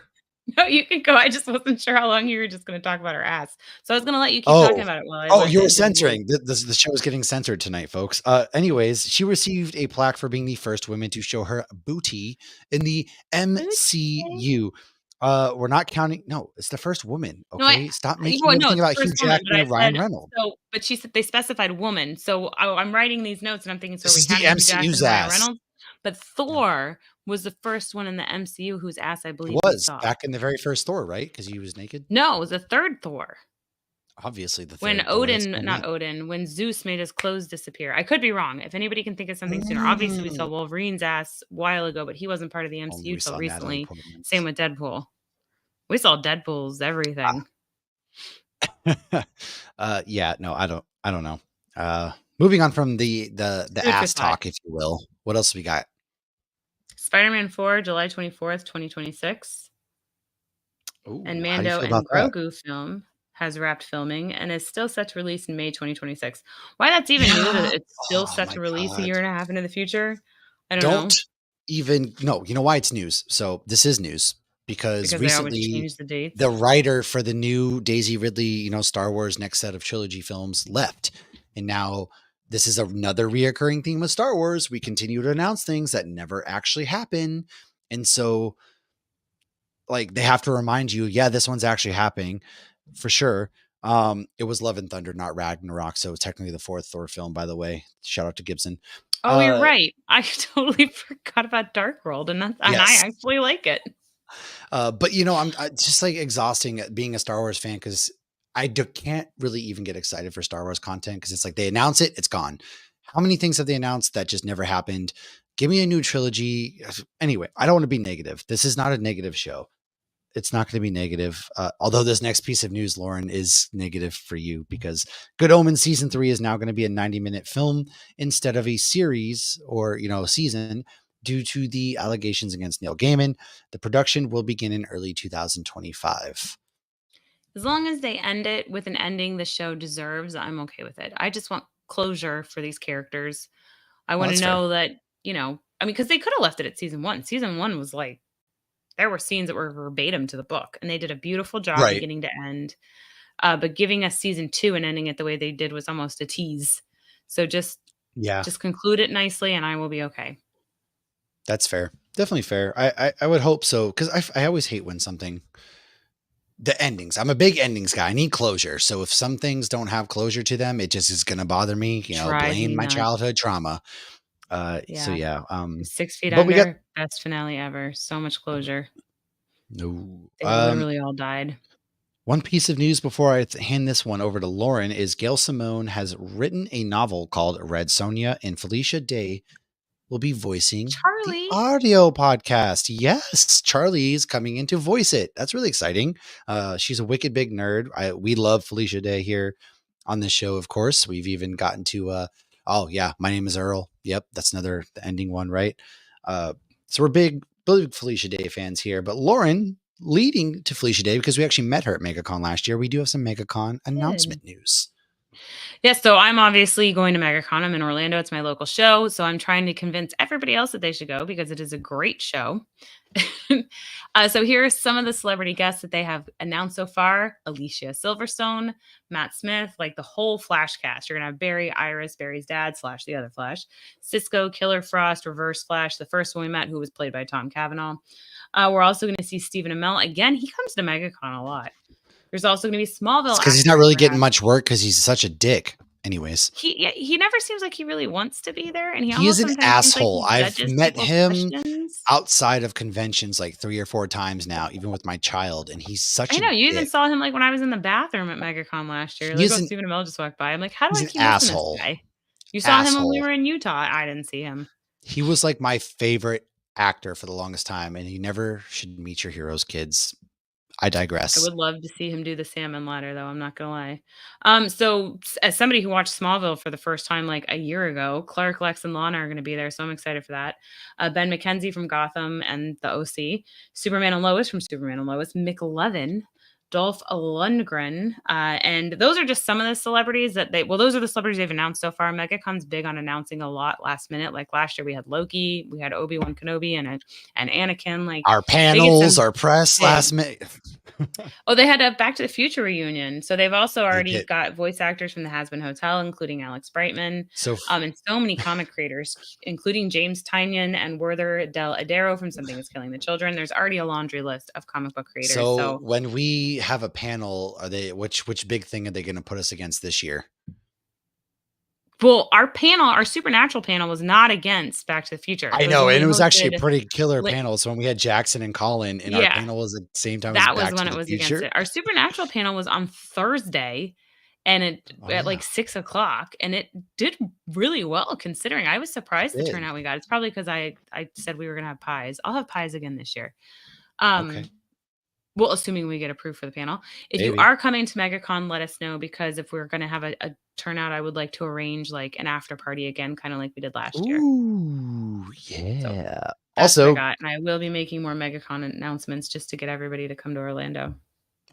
No, you can go. I just wasn't sure how long you were just gonna talk about her ass. So I was gonna let you keep talking Oh. about it while I Oh, looked you were into the news. censoring. The show is getting censored tonight, folks. Anyways, she received a plaque for being the first woman to show her booty in the Okay. MCU. We're not counting no, it's the first woman, No, I okay? Stop you making well, no, everything it's the about Hugh first woman, but Jackman I or Ryan said Reynolds. but she said they specified woman, so I'm writing these notes and I'm thinking, so are This we is the counting Hugh Jackman MCU's and Ryan ass. Reynolds? But Yeah. Thor was the first one in the MCU whose ass I It believe we was saw. back in the very first Thor, right? Because he was naked? No, it was the 3rd Thor. Obviously the When third Thor, that's Odin what I not meant. Odin, when Zeus made his clothes disappear. I could be wrong. If anybody can think of something sooner. Obviously, we Mm. saw Wolverine's ass a while ago, but he wasn't part of the Only MCU we till saw Natalie recently. Same Portman's. with Deadpool. We saw Deadpool's everything. Yeah, no, I don't know. Moving on from the Food for ass thought. talk, if you will. What else we got? Spider-Man 4, July 24th, 2026. And Ooh, how do you Mando feel about and that? Grogu film has wrapped filming and is still set to release in May 2026. Why that's even new that Yeah. it's still Oh set my to release a god. year and a half into the future, I don't Don't know, even no, you know why it's news? So, this is news because because they always recently change the dates. the writer for the new Daisy Ridley, Star Wars next set of trilogy films left. And now this is another reoccurring theme with Star Wars. We continue to announce things that never actually happen. And so like they have to remind you, yeah, this one's actually happening for sure. It was Love and Thunder, not Ragnarok. So it's technically the fourth Thor film, by the way. Shout out to Gibson. Oh, you're Uh, right. I totally forgot about Dark World, and I yes. actually like it. But I'm just like exhausting at being a Star Wars fan because can't really even get excited for Star Wars content because it's like they announce it, it's gone. How many things have they announced that just never happened? Give me a new trilogy. Anyway, I don't want to be negative. This is not a negative show. It's not going to be negative. Although this next piece of news, Lauren, is negative for you because Good Omens season 3 is now going to be a 90-minute film instead of a series or, season due to the allegations against Neil Gaiman. The production will begin in early 2025. As long as they end it with an ending the show deserves, I'm okay with it. I just want closure for these characters. I Well, want to that's fair. know that, I mean, because they could have left it at season one. Season one was like, there were scenes that were verbatim to the book, and they did a beautiful job Right. beginning to end. But giving us season two and ending it the way they did was almost a tease. So Yeah, just conclude it nicely, and I will be okay. that's fair. Definitely fair. I would hope so because I always hate when something the endings. I'm a big endings guy. I need closure. So if some things don't have closure to them, it just is going to bother me. Drives Blame me my nuts. childhood trauma. So Yeah. yeah. 6 Feet But we got Under, best finale ever. So much closure. no. They literally all died. One piece of news before I hand this one over to Lauren is Gail Simone has written a novel called Red Sonja, and Felicia Day will be voicing the Charlie. audio podcast. Yes, Charlie's coming in to voice it. That's really exciting. She's a wicked big nerd. We love Felicia Day here on this show, of course. We've even gotten to oh yeah, my name is Earl. Yep, that's another the ending one, right? So we're big Felicia Day fans here. But Lauren, leading to Felicia Day, because we actually met her at MegaCon last year, we do have some MegaCon Good. announcement news. Yeah, so I'm obviously going to MegaCon. I'm in Orlando. It's my local show. So I'm trying to convince everybody else that they should go because it is a great show. So here are some of the celebrity guests that they have announced so far: Alicia Silverstone, Matt Smith, like the whole Flash cast. You're going to have Barry, Iris, Barry's dad, Slash, the other Flash, Cisco, Killer Frost, Reverse Flash, the first one we met, who was played by Tom Cavanaugh. We're also going to see Stephen Amell. Again, he comes to MegaCon a lot. There's also going to be It's Smallville because he's not actors really we're getting having. much work because he's such a dick. Anyways. He never seems like he really wants to be there, and he He is almost an sometimes seems like asshole. he I've judges met people's him questions. outside of conventions like 3 or 4 times now, even with my child, and he's such I a know, you even dick. saw him, like, when I was in the bathroom at MegaCon last year, He like, is "Oh, an Stephen Amell just walked by." I'm like, "How do he's I an keep missing this asshole. guy?" You saw him when we Asshole. were in Utah. I didn't see him. He was like my favorite actor for the longest time, and he never should meet your heroes, kids. I I digress. would love to see him do the salmon ladder, though, I'm not gonna lie. So as somebody who watched Smallville for the first time, like, a year ago, Clark, Lex, and Lana are gonna be there, so I'm excited for that. Ben McKenzie from Gotham and the OC, Superman and Lois from Superman and Lois, McLovin, Dolph Lundgren, and those are just some of the celebrities that those are the celebrities they've announced so far. MegaCon's big on announcing a lot last minute. Like, last year we had Loki, we had Obi-Wan Kenobi, and Anakin, like, Our they get panels, some our press big. last minute. Oh, they had a Back to the Future reunion. So they've also They already did. got voice actors from the Has Been Hotel, including Alex Brightman, So and so many comic creators, including James Tynion and Werther Del Adero from Something Is Killing the Children. There's already a laundry list of comic book creators. so So, when we have a panel, are they which big thing are they going to put us against this year? well, our Supernatural panel was not against Back to the Future. I It was know, when and we it was actually a hosted, pretty killer li- panel. So when we had Jackson and Colin, and our yeah, panel was at the same time as that was Back when to it the was against Future. it. Our Supernatural panel was on Thursday, and it Oh at yeah, like 6 o'clock, and it did really well considering. I was it surprised the did. turnout we got. It's probably because I said we were gonna have pies. I'll have pies again this year. Okay, Um, well, assuming we get approved for the panel. If you maybe. are coming to MegaCon, let us know, because if we're gonna have a turnout, I would like to arrange like an after party again, kind of like we did last year. Ooh, So yeah. that's what I Also, got, and I will be making more MegaCon announcements just to get everybody to come to Orlando.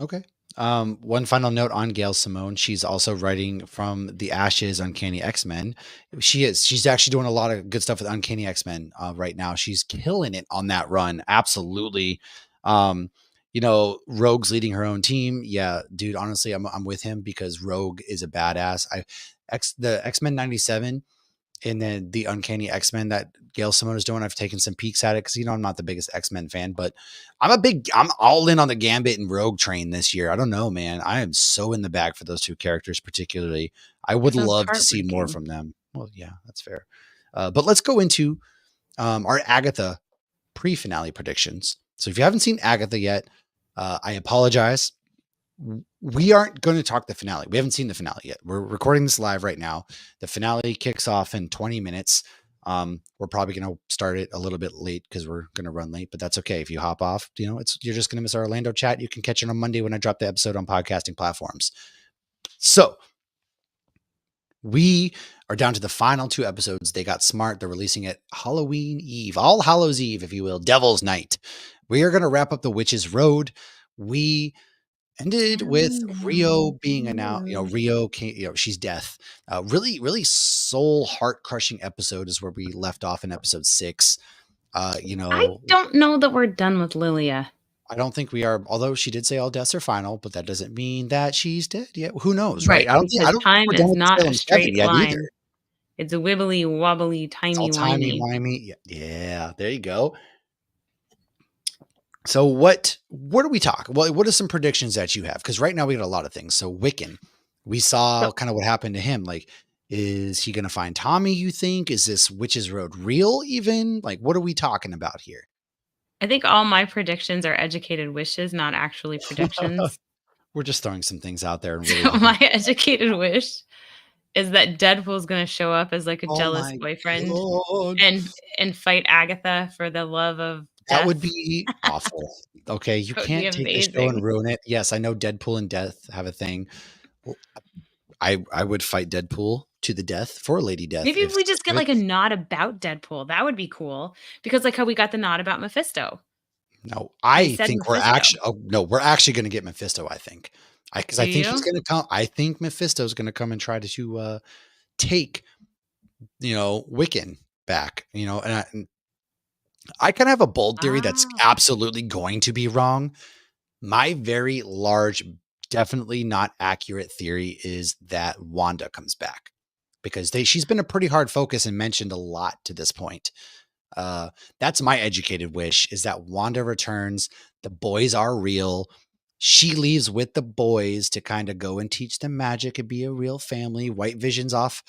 okay. One final note on Gail Simone. She's also writing from the Ashes Uncanny X-Men. She's actually doing a lot of good stuff with Uncanny X-Men right now. She's killing it on that run. Absolutely. Um, Rogue's leading her own team. Yeah, dude, honestly, I'm with him because Rogue is a badass. The X-Men 97 and then the Uncanny X-Men that Gail Simone is doing. I've taken some peeks at it because I'm not the biggest X-Men fan, but I'm all in on the Gambit and Rogue train this year. I don't know, man. I am so in the bag for those two characters, particularly. I That would sounds love to see more heartbreaking. from them. Well, yeah, that's fair. But let's go into our Agatha pre-finale predictions. So if you haven't seen Agatha yet, I apologize. We aren't going to talk the finale. We haven't seen the finale yet. We're recording this live right now. The finale kicks off in 20 minutes. We're probably going to start it a little bit late because we're going to run late, but that's okay. If you hop off, you're just going to miss our Orlando chat. You can catch it on Monday when I drop the episode on podcasting platforms. So we are down to the final two episodes. They got smart. They're releasing it Halloween Eve, All Hallows Eve, if you will, Devil's Night. We are going to wrap up the Witch's Road. We ended with Counting down Rio being announced. the Rio came, she's death. Really, really soul heart crushing episode is where we left off in episode 6. I don't know that we're done with Lilia. I don't think we are, although she did say all deaths are final, but that doesn't mean that she's dead yet. Who knows, right? Right, I because don't think time we're done is with not a Salem 7 straight yet either. line. It's a wibbly wobbly, It's all timey timey wimey. wimey. Yeah, there you go. So what do we talk? What are some predictions that you have? Because right now we got a lot of things. So Wiccan, we saw So kind of what happened to him. Like, is he going to find Tommy? You think? Is this Witch's Road real? Even like, what are we talking about here? I think all my predictions are educated wishes, not actually predictions. We're just throwing some things out there and really So hoping. my educated wish is that Deadpool's gonna show up as like a Oh jealous my boyfriend god, and fight Agatha for the love of that would death. be awful. Okay, you That would be can't take the show and amazing. ruin it. Yes, I know Deadpool and Death have a thing. Well, I would fight Deadpool to the death for Lady Death Maybe if if we just get good. like a nod about Deadpool, that would be cool. Because like how we got the nod about Mephisto. No, They I said think Mephisto. we're actually gonna get Mephisto, I think. Because Do I think he's you? gonna come. I think Mephisto's gonna come and try to take, Wiccan back, and I kind of have a bold theory that's Ah. absolutely going to be wrong. My very large, definitely not accurate theory is that Wanda comes back because she's been a pretty hard focus and mentioned a lot to this point. That's my educated wish is that Wanda returns. The boys are real. She leaves with the boys to kind of go and teach them magic and be a real family. White Vision's off.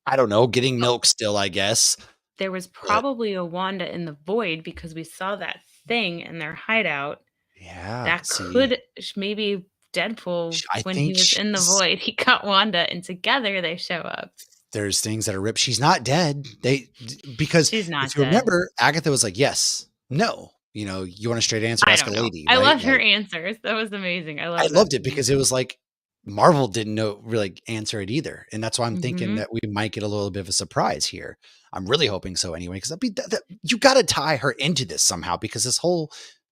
I don't know, getting So milk still, I guess. there was But probably a Wanda in the void because we saw that thing in their hideout. yeah, That see, could maybe Deadpool, I when he think was in the void, he got Wanda, and together they show up. there's things that are ripped. She's not dead. Because She's not if you dead. remember, Agatha was like, yes, no. You want a straight answer, I ask a don't know. lady, I right? loved her Like, answers. That was amazing. I I love that loved it scene. because it was like Marvel didn't know really answer it either, and that's why I'm thinking Mhm. that we might get a little bit of a surprise here. I'm really hoping so anyway, because you got to tie her into this somehow because this whole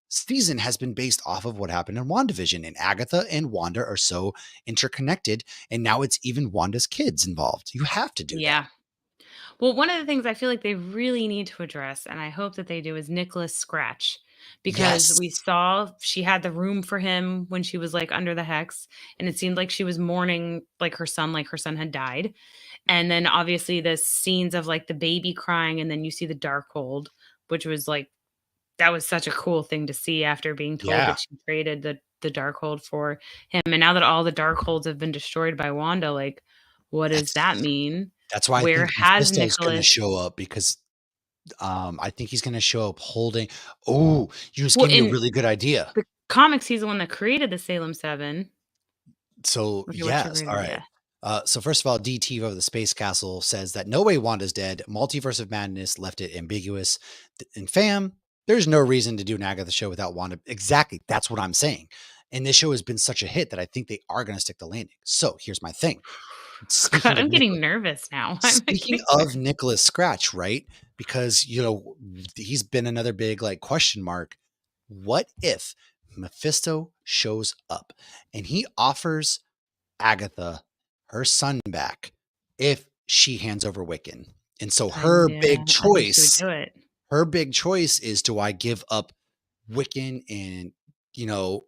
season has been based off of what happened in WandaVision, and Agatha and Wanda are so interconnected, and now it's even Wanda's kids involved. You have to do that. Yeah. Well, one of the things I feel like they really need to address, and I hope that they do, is Nicholas Scratch. Because we Yes. saw she had the room for him when she was like under the hex, and it seemed like she was mourning like her son had died. And then obviously the scenes of like the baby crying, and then you see the Darkhold, which was like that was such a cool thing to see after being told Yeah. that she traded the Darkhold for him. And now that all the Darkholds have been destroyed by Wanda, like, what does that That's mean? that's why I Where think has Mephisto's gonna Nicholas show up because I think he's gonna show up holding. Oh, you just well, gave me a in really good idea. the comics, he's the one that created the Salem 7. So, Okay, what's your yes, great all right. idea? So first of all, DT of the Space Castle says that no way Wanda's dead. Multiverse of Madness left it ambiguous. And fam, there's no reason to do an Agatha show without Wanda. Exactly. That's what I'm saying. And this show has been such a hit that I think they are going to stick the landing. So here's my thing. God, Speaking of I'm getting Nicholas, nervous now. I'm speaking getting of nervous. Nicholas Scratch, right? Because he's been another big like question mark. What if Mephisto shows up and he offers Agatha her son back if she hands over Wiccan. And so Yeah, I think she would do it. her big choice is, do I give up Wiccan and, you know,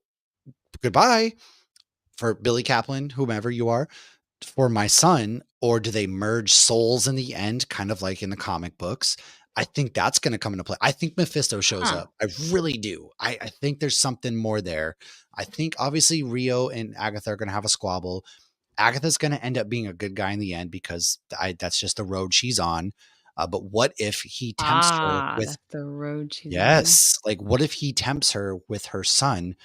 goodbye for Billy Kaplan, whomever you are, for my son, or do they merge souls in the end, kind of like in the comic books? I think that's going to come into play. I think Mephisto shows Huh. up. I really do. I think there's something more there. I think obviously Rio and Agatha are going to have a squabble. Agatha's going to end up being a good guy in the end because that's just the road she's on. But what if he tempts her Ah, with, that's the road she's on. yes, like what if he tempts her with her son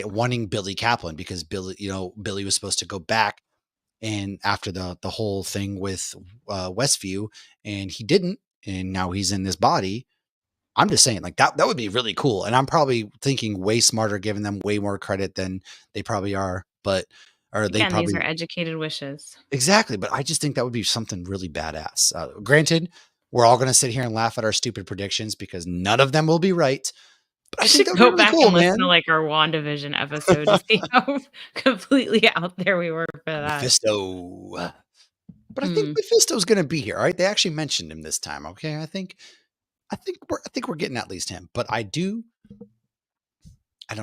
wanting Billy Kaplan because Billy was supposed to go back and after the whole thing with Westview, and he didn't, and now he's in this body. I'm just saying, like that would be really cool, and I'm probably thinking way smarter, giving them way more credit than they probably are, but or they Again, these are probably educated wishes. exactly. But I just think that would be something really badass. Granted, we're all going to sit here and laugh at our stupid predictions because none of them will be right. But I I think should that would be go really back cool, and listen to, man. like, our WandaVision episode to see how completely out there we were for that. Mephisto. But I think Hmm. Mephisto's going to be here. All right, they actually mentioned him this time. Okay, I think we're getting at least him. But I don't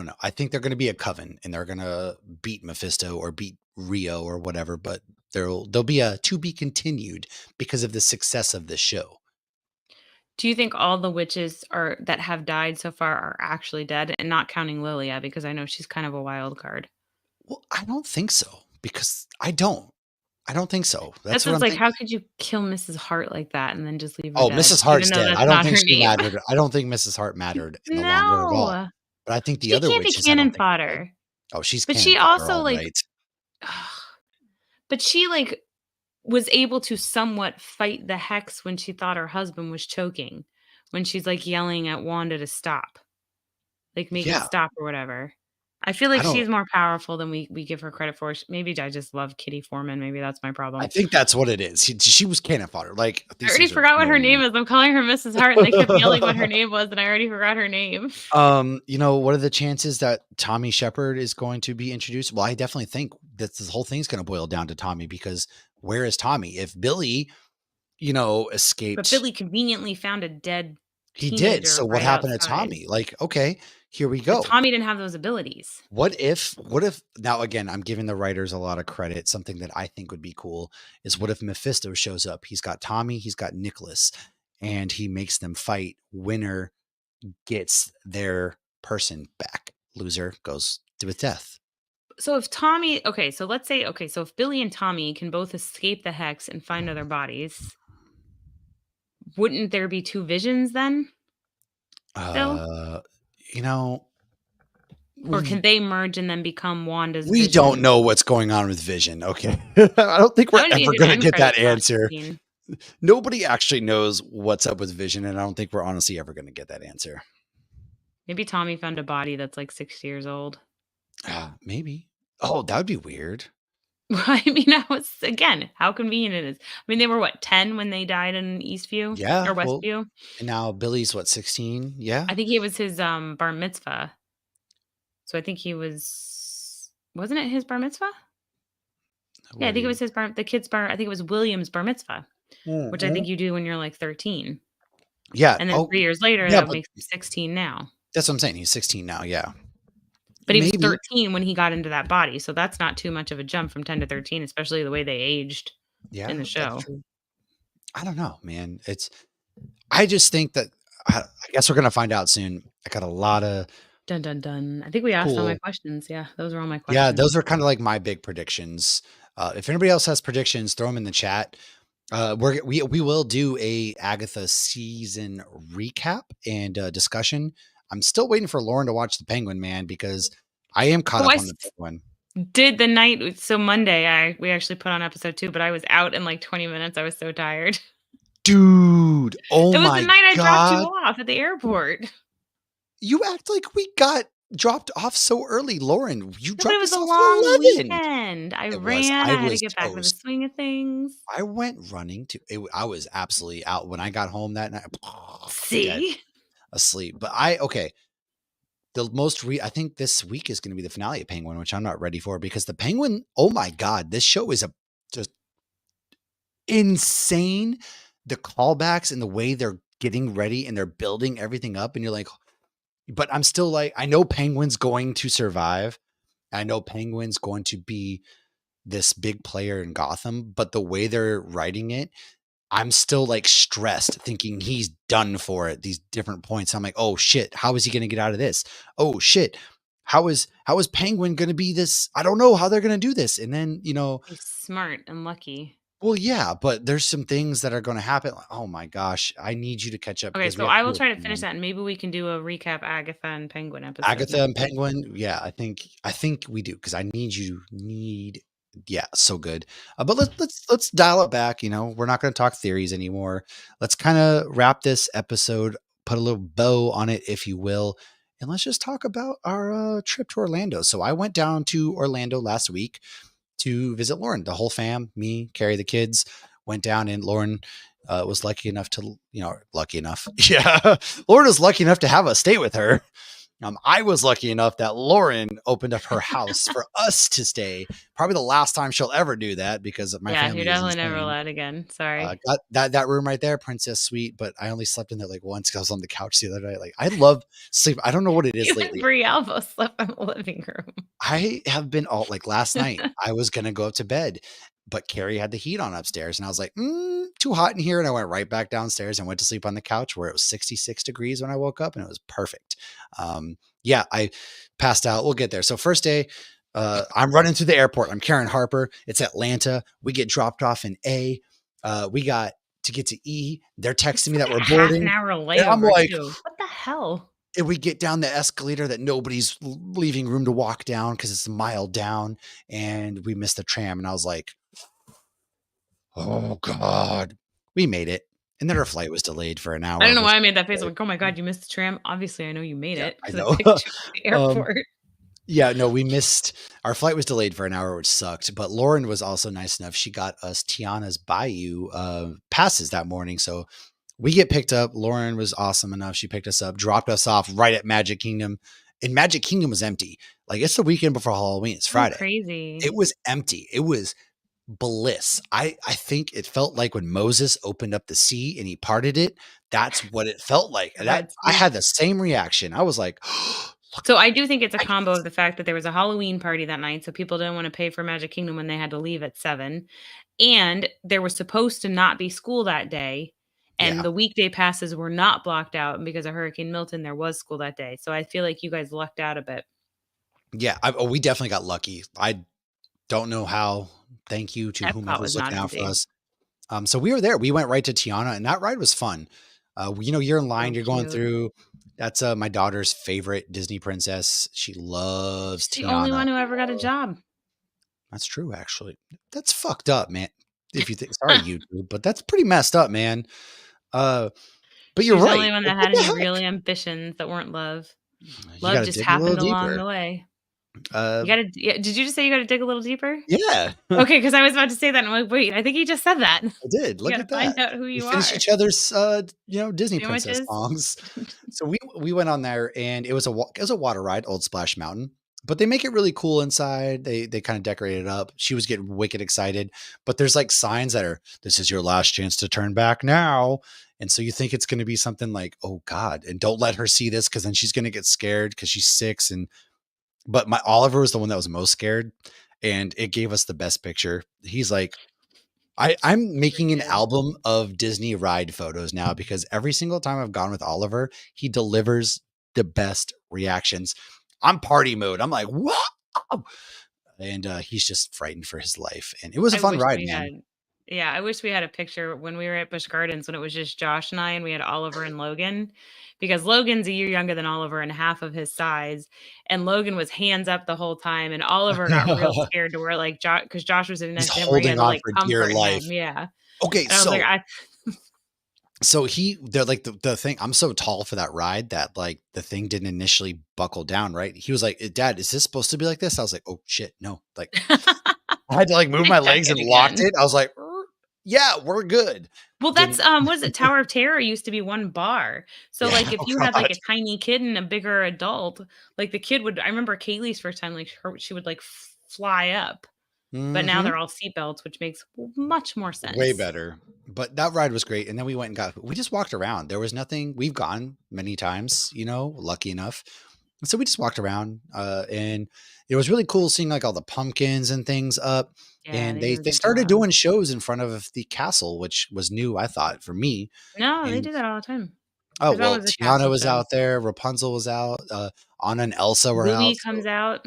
know. I think they're going to be a coven and they're going to beat Mephisto or beat Rio or whatever. But there'll be a to be continued because of the success of this show. Do you think all the witches are that have died so far are actually dead, and not counting Lilia because I know she's kind of a wild card? Well, I don't think so because I don't. I don't think so. That's That's what what's I'm like, how thinking. could you kill Mrs. Hart like that and then just leave her Oh, dead, Mrs. even Hart's though dead. I that's don't not think her she name? mattered. I don't think Mrs. Hart mattered in the long run at all. No. But I think the She other can't be witches, I don't cannon think are dead. fodder. Oh, she's But cannon she fodder, also, all like right. but she, like, was able to somewhat fight the hex when she thought her husband was choking, when she's, like, yelling at Wanda to stop, like, make it Yeah, stop or whatever. I feel I like don't. she's more powerful than we give her credit for. Maybe I just love Kitty Foreman, maybe that's my I problem. think that's what it is. She was cannon fodder. Like I these already things are forgot what her name brilliant. is. I'm calling her Mrs. Hart, and they kept yelling what her name was, and I already forgot her name. What are the chances that Tommy Shepard is going to be introduced? Well, I definitely think that this whole thing's going to boil down to Tommy because where is Tommy? If Billy, But escaped, Billy conviently found a dead he did. teenager So what right happened to outside. Tommy? Like, okay, here we But go. Tommy didn't have those abilities. What if now again, I'm giving the writers a lot of credit. Something that I think would be cool is what if Mephisto shows up? He's got Tommy, he's got Nicholas, and he makes them fight. Winner gets their person back. Loser goes to with death. So if Tommy okay, so let's say okay, so if Billy and Tommy can both escape the hex and find other bodies, wouldn't there be 2 visions then still? Uh, you know, Or w- can they merge and then become Wanda's we don't vision? know what's going on with Vision. Okay, I don't think we're That would be a ever good going to end get that credits answer. scene. Nobody actually knows what's up with Vision, and I don't think we're honestly ever going to get that answer. Maybe Tommy found a body that's like 6 years old. Maybe. Oh, that would be weird. I mean, I was again, how convenient it is. I mean, they were what, 10 when they died in Eastview Yeah, or well, Westview? and now Billy's what, 16? Yeah? I think it was his, bar mitzvah. So I think he wasn't it his bar mitzvah? Yeah, I What do think it you was the kid's bar I think it was William's bar mitzvah, which I Mhm. think you do when you're, like, 13, Yeah, and then oh, 3 years later, yeah, that but makes him 16 now. that's what I'm saying, he's 16 now, yeah. But he was Maybe. 13 when he got into that body, so that's not too much of a jump from 10 to 13, especially the way they aged in Yeah, the that's show. true. I don't know, man. I just think that I guess we're gonna find out soon. I got a lot of Dun, dun, dun. I think we asked all my cool. questions. Yeah, those were all my Yeah, questions. those are kinda like my big predictions. If anybody else has predictions, throw them in the chat. We will do a Agatha season recap and, discussion. I'm still waiting for Lauren to watch The Penguin, man, because I am caught Oh, I up on s The Penguin. did the night so Monday, we actually put on episode 2, but I was out in, like, 20 minutes, I was so tired. Dude, oh It was the my night I dropped you god. off at the airport. You act like we got dropped off so early, Lauren. You No, but it dropped was us a off long at 11. weekend. I It was. ran, I I had to was get back into the toast. swing of things. I went running to it. I was absolutely out when I got home that night. Dead See? asleep. But okay. I think this week is going to be the finale of Penguin, which I'm not ready for because the Penguin. Oh my god, this show is just insane. The callbacks and the way they're getting ready and they're building everything up, and you're like, but I'm still like, I know Penguin's going to survive. I know Penguin's going to be this big player in Gotham, but the way they're writing it, I'm still like stressed thinking he's done for at these different points. I'm like, oh shit, how is he going to get out of this? Oh shit. How is Penguin going to be this? I don't know how they're going to do this. And then, He's smart and lucky. well, yeah, but there's some things that are going to happen. Like, oh my gosh, I need you to catch up Okay, because we so have I to will do try to a finish Penguin. that, and maybe we can do a recap Agatha and Penguin episode Agatha next and week. Penguin. Yeah, I think we do because yeah, so good. But let's dial it back. We're not going to talk theories anymore. Let's kind of wrap this episode, put a little bow on it, if you will, and let's just talk about our trip to Orlando. So I went down to Orlando last week to visit Lauren. The whole fam, me, Carrie, the kids, went down, and Lauren was lucky enough to, lucky enough. Yeah, Lauren was lucky enough to have us stay with her. I was lucky enough that Lauren opened up her house for us to stay. Probably the last time she'll ever do that because my Yeah, you're family is definitely never insane. allowed again. Sorry. Got that room right there, Princess Suite, but I only slept in there like once because I was on the couch the other night. Like I love sleep. I don't know what it is You and lately. Brie almost slept in the living room. I have been all like last night. I was gonna go up to bed, but Carrie had the heat on upstairs, and I was like, too hot in here. And I went right back downstairs and went to sleep on the couch where it was 66 degrees when I woke up, and it was perfect. Yeah, I passed out. We'll get there. So first day, I'm running through the airport. I'm carrying Harper. It's Atlanta. We get dropped off in A. We got to get to E. They're It's texting me like that we're a half an boarding, hour and I'm layover like, too. What the hell? and we get down the escalator that nobody's leaving room to walk down because it's a mile down, and we missed the tram. And I was like, oh God, we made it. And then our flight was delayed for an I don't hour. know We're why so I made that face. I'm excited. like, "Oh my god, you missed the tram." Obviously, I know you made Yeah, it I because I know. picked you at the um, airport. yeah, no, we missed our flight was delayed for an hour, which sucked. But Lauren was also nice enough. She got us Tiana's Bayou passes that morning. So we get picked up. Lauren was awesome enough. She picked us up, dropped us off right at Magic Kingdom. And Magic Kingdom was empty. Like it's the weekend before Halloween. It's Oh, Friday. crazy. It was empty. It was bliss. I think it felt like when Moses opened up the sea and he parted it. That's what it felt like. The That Red I Sea. had the same reaction. I was like, look So at I do think it's a the combo of lights. the fact that there was a Halloween party that night, so people didn't wanna pay for Magic Kingdom when they had to leave at 7, and there was supposed to not be school that day, and Yeah. the weekday passes were not blocked out, and because of Hurricane Milton, there was school that day, so I feel like you guys lucked out a bit. Yeah. We definitely got lucky. I don't know how. Thank you to Epcot whomever's was looking not out for empty. us. So we were there. We went right to Tiana, and that ride was fun. You're in line, So you're going cute. through. That's my daughter's favorite Disney princess. She loves She's the only Tiana. one who ever got a job. That's true, actually. That's fucked up, man. If you think, sorry, YouTube, but that's pretty messed up, man. Uh, but She you're was the only right. one Like, that what had the any heck? real ambitions that weren't love. You Love gotta just dig a little happened along deeper. the way. Uh, You gotta yeah, did you just say you gotta dig a little deeper? yeah, I Okay, because I was about to say that, and I'm like, "Wait, I think he just said that." did. You Look gotta at that. find out who We you finished are. each other's, you know, Disney princess Sandwiches? songs. So we went on there, and it was a water ride, Old Splash Mountain, but they make it really cool inside. They kinda decorate it up. She was getting wicked excited, but there's, like, signs that are, "This is your last chance to turn back now," and so you think it's gonna be something like, "Oh god," and don't let her see this because then she's gonna get scared because she's 6, and but my Oliver was the one that was most scared, and it gave us the best picture. He's like, I'm making an Freaking album of Disney ride photos now because every single time I've gone with Oliver, he delivers the best reactions. I'm party mode. I'm like, "Whoa!" And, he's just frightened for his life, and it was a I fun wish ride, we man. had yeah, I wish we had a picture when we were at Busch Gardens when it was just Josh and I, and we had Oliver and Logan, because Logan's a year younger than Oliver and half of his size, and Logan was hands up the whole time, and Oliver got real scared to where, like, because Josh was sitting He's next to him where he holding had to, on like, for dear comfort life. him, yeah, Okay, and I was like, I so they're like the thing, I'm so tall for that ride that, like, the thing didn't initially buckle down, right? He was like, Dad, is this supposed to be like this?" I was like, "Oh, shit, no." Like, I had to, like, move I my check legs it and locked again. it. I was like, Yeah, we're good." Well, that's, Didn't what is it? Tower of Terror used to be 1 bar. So, Yeah, like, if oh you had, like, god. a tiny kid and a bigger adult, like, the kid would I remember Kaylee's first time, like, she would, like, fly up, but now Mhm. they're all seat belts, which makes much more Way sense. better. But that ride was great, and then we just walked around. There was nothing. We've gone many times, you know, lucky enough. And so we just walked around, and it was really cool seeing, like, all the pumpkins and things up, Yeah, and they do a they good started job. doing shows in front of the castle, which was new, I thought, for me, No, they and do that all the time. oh, There's well, always a Tiana castle was show. out there, Rapunzel was out, Anna and Elsa were Louis out, comes so out.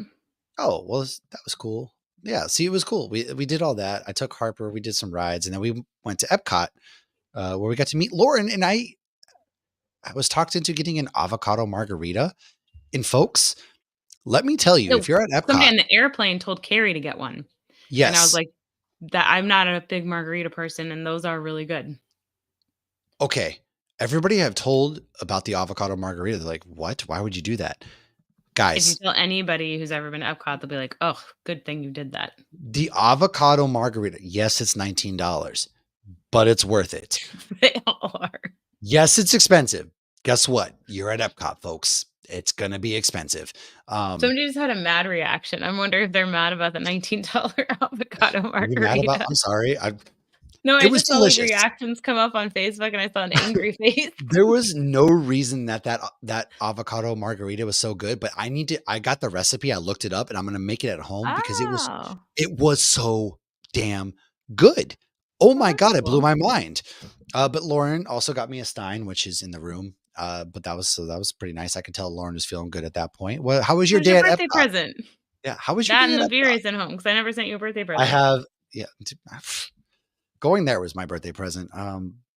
oh, well, that was cool. Yeah, see, it was cool. We did all that. I took Harper, we did some rides, and then we went to Epcot, where we got to meet Lauren, and I was talked into getting an avocado margarita. And folks, let me tell you, No, if you're at somebody Epcot, on the airplane told Carrie to get one, and I was yes, like, "That I'm not a big margarita person, and those are really good." okay, everybody I've told about the avocado margarita, they're like, "What? Why would you do that?" If you Guys, tell anybody who's ever been to Epcot, they'll be like, "Oh, good thing you did that." the avocado margarita, yes, it's $19, but it's worth it. They all are. Yes, it's expensive. Guess what? You're at Epcot, folks. It's gonna be expensive. Um, Somebody just had a mad reaction. I wonder if they're mad about the $19 avocado are you mad about margarita. I'm sorry, No, it I was just saw, like, delicious. reactions come up on Facebook, and I saw an angry face. There was no reason that avocado margarita was so good, but I got the recipe, I looked it up, and I'm gonna make it at home because Oh, it was so damn good. Oh well, my that's god, it blew cool. my mind. But Lauren also got me a Stein, which is in the room, but that was pretty nice. I could tell Lauren was feeling good at that point. Well, how was It your was your day at birthday Epcot? present. Yeah, how was your That day and at the beer Epcot? is at home because I never sent you a birthday I present. have yeah, going there was my birthday present,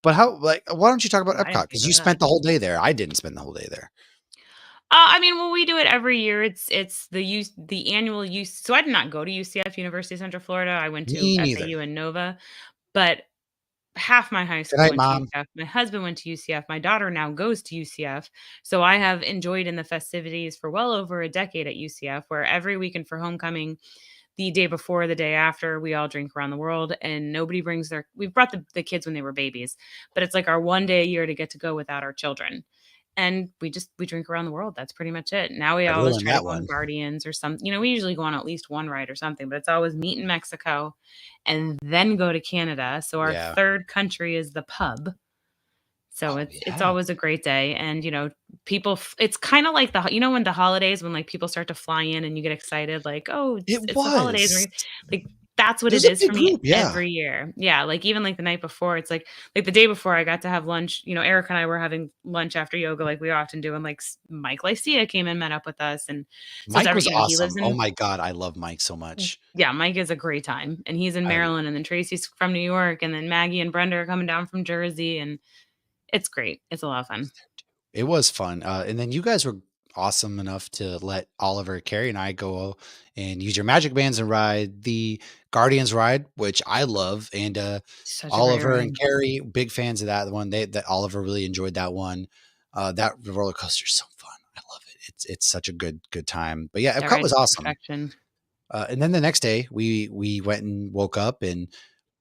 but how like, why don't you talk about I Epcot? didn't pay Because for you that. spent the whole day there. I didn't spend the whole day there. I mean, well, we do it every year. It's the annual use. So I did not go to UCF, University of Central Florida. I went to Me neither. FAU and Nova, but half my high Good school night, went to mom. UCF. My husband went to UCF. My daughter now goes to UCF. So I have enjoyed in the festivities for well over a decade at UCF, where every weekend for homecoming, the day before, the day after, we all drink around the world and nobody brings we've brought the kids when they were babies, but it's like our one day a year to get to go without our children. And we drink around the world. That's pretty much it. Now we I'd always ruin try to that go on one. Guardians or some, we usually go on at least one ride or something, but it's always meet in Mexico and then go to Canada. So our Yeah. third country is the pub. So Oh, it's yeah. always a great day, and, people it's kinda like when the holidays when, like, people start to fly in and you get excited, like, "Oh, it's It it's the holidays," was. like, that's what it There's a is for big me group, yeah. every year. Yeah, like, even, like, the night before, it's like, the day before I got to have lunch, Eric and I were having lunch after yoga like we often do, and, like, Mike Lycia came and met up with us, and so it's Mike every was he lives awesome. Oh in my god, I love Mike so much. yeah, Mike is a great time, and he's in I Maryland, and then Tracy's from New York, and then Maggie and Brenda are coming down from Jersey, and it's great. It's a lot of fun. It was fun, and then you guys were awesome enough to let Oliver, Carrie, and I go and use your magic bands and ride the Guardians ride, which I love, and, Such a great Oliver ride. and Carrie, big fans of that one. That Oliver really enjoyed that one. That roller coaster is so fun. I love it's such a good time. But yeah, That Epcot ride was is awesome. perfection. And then the next day, we went and woke up and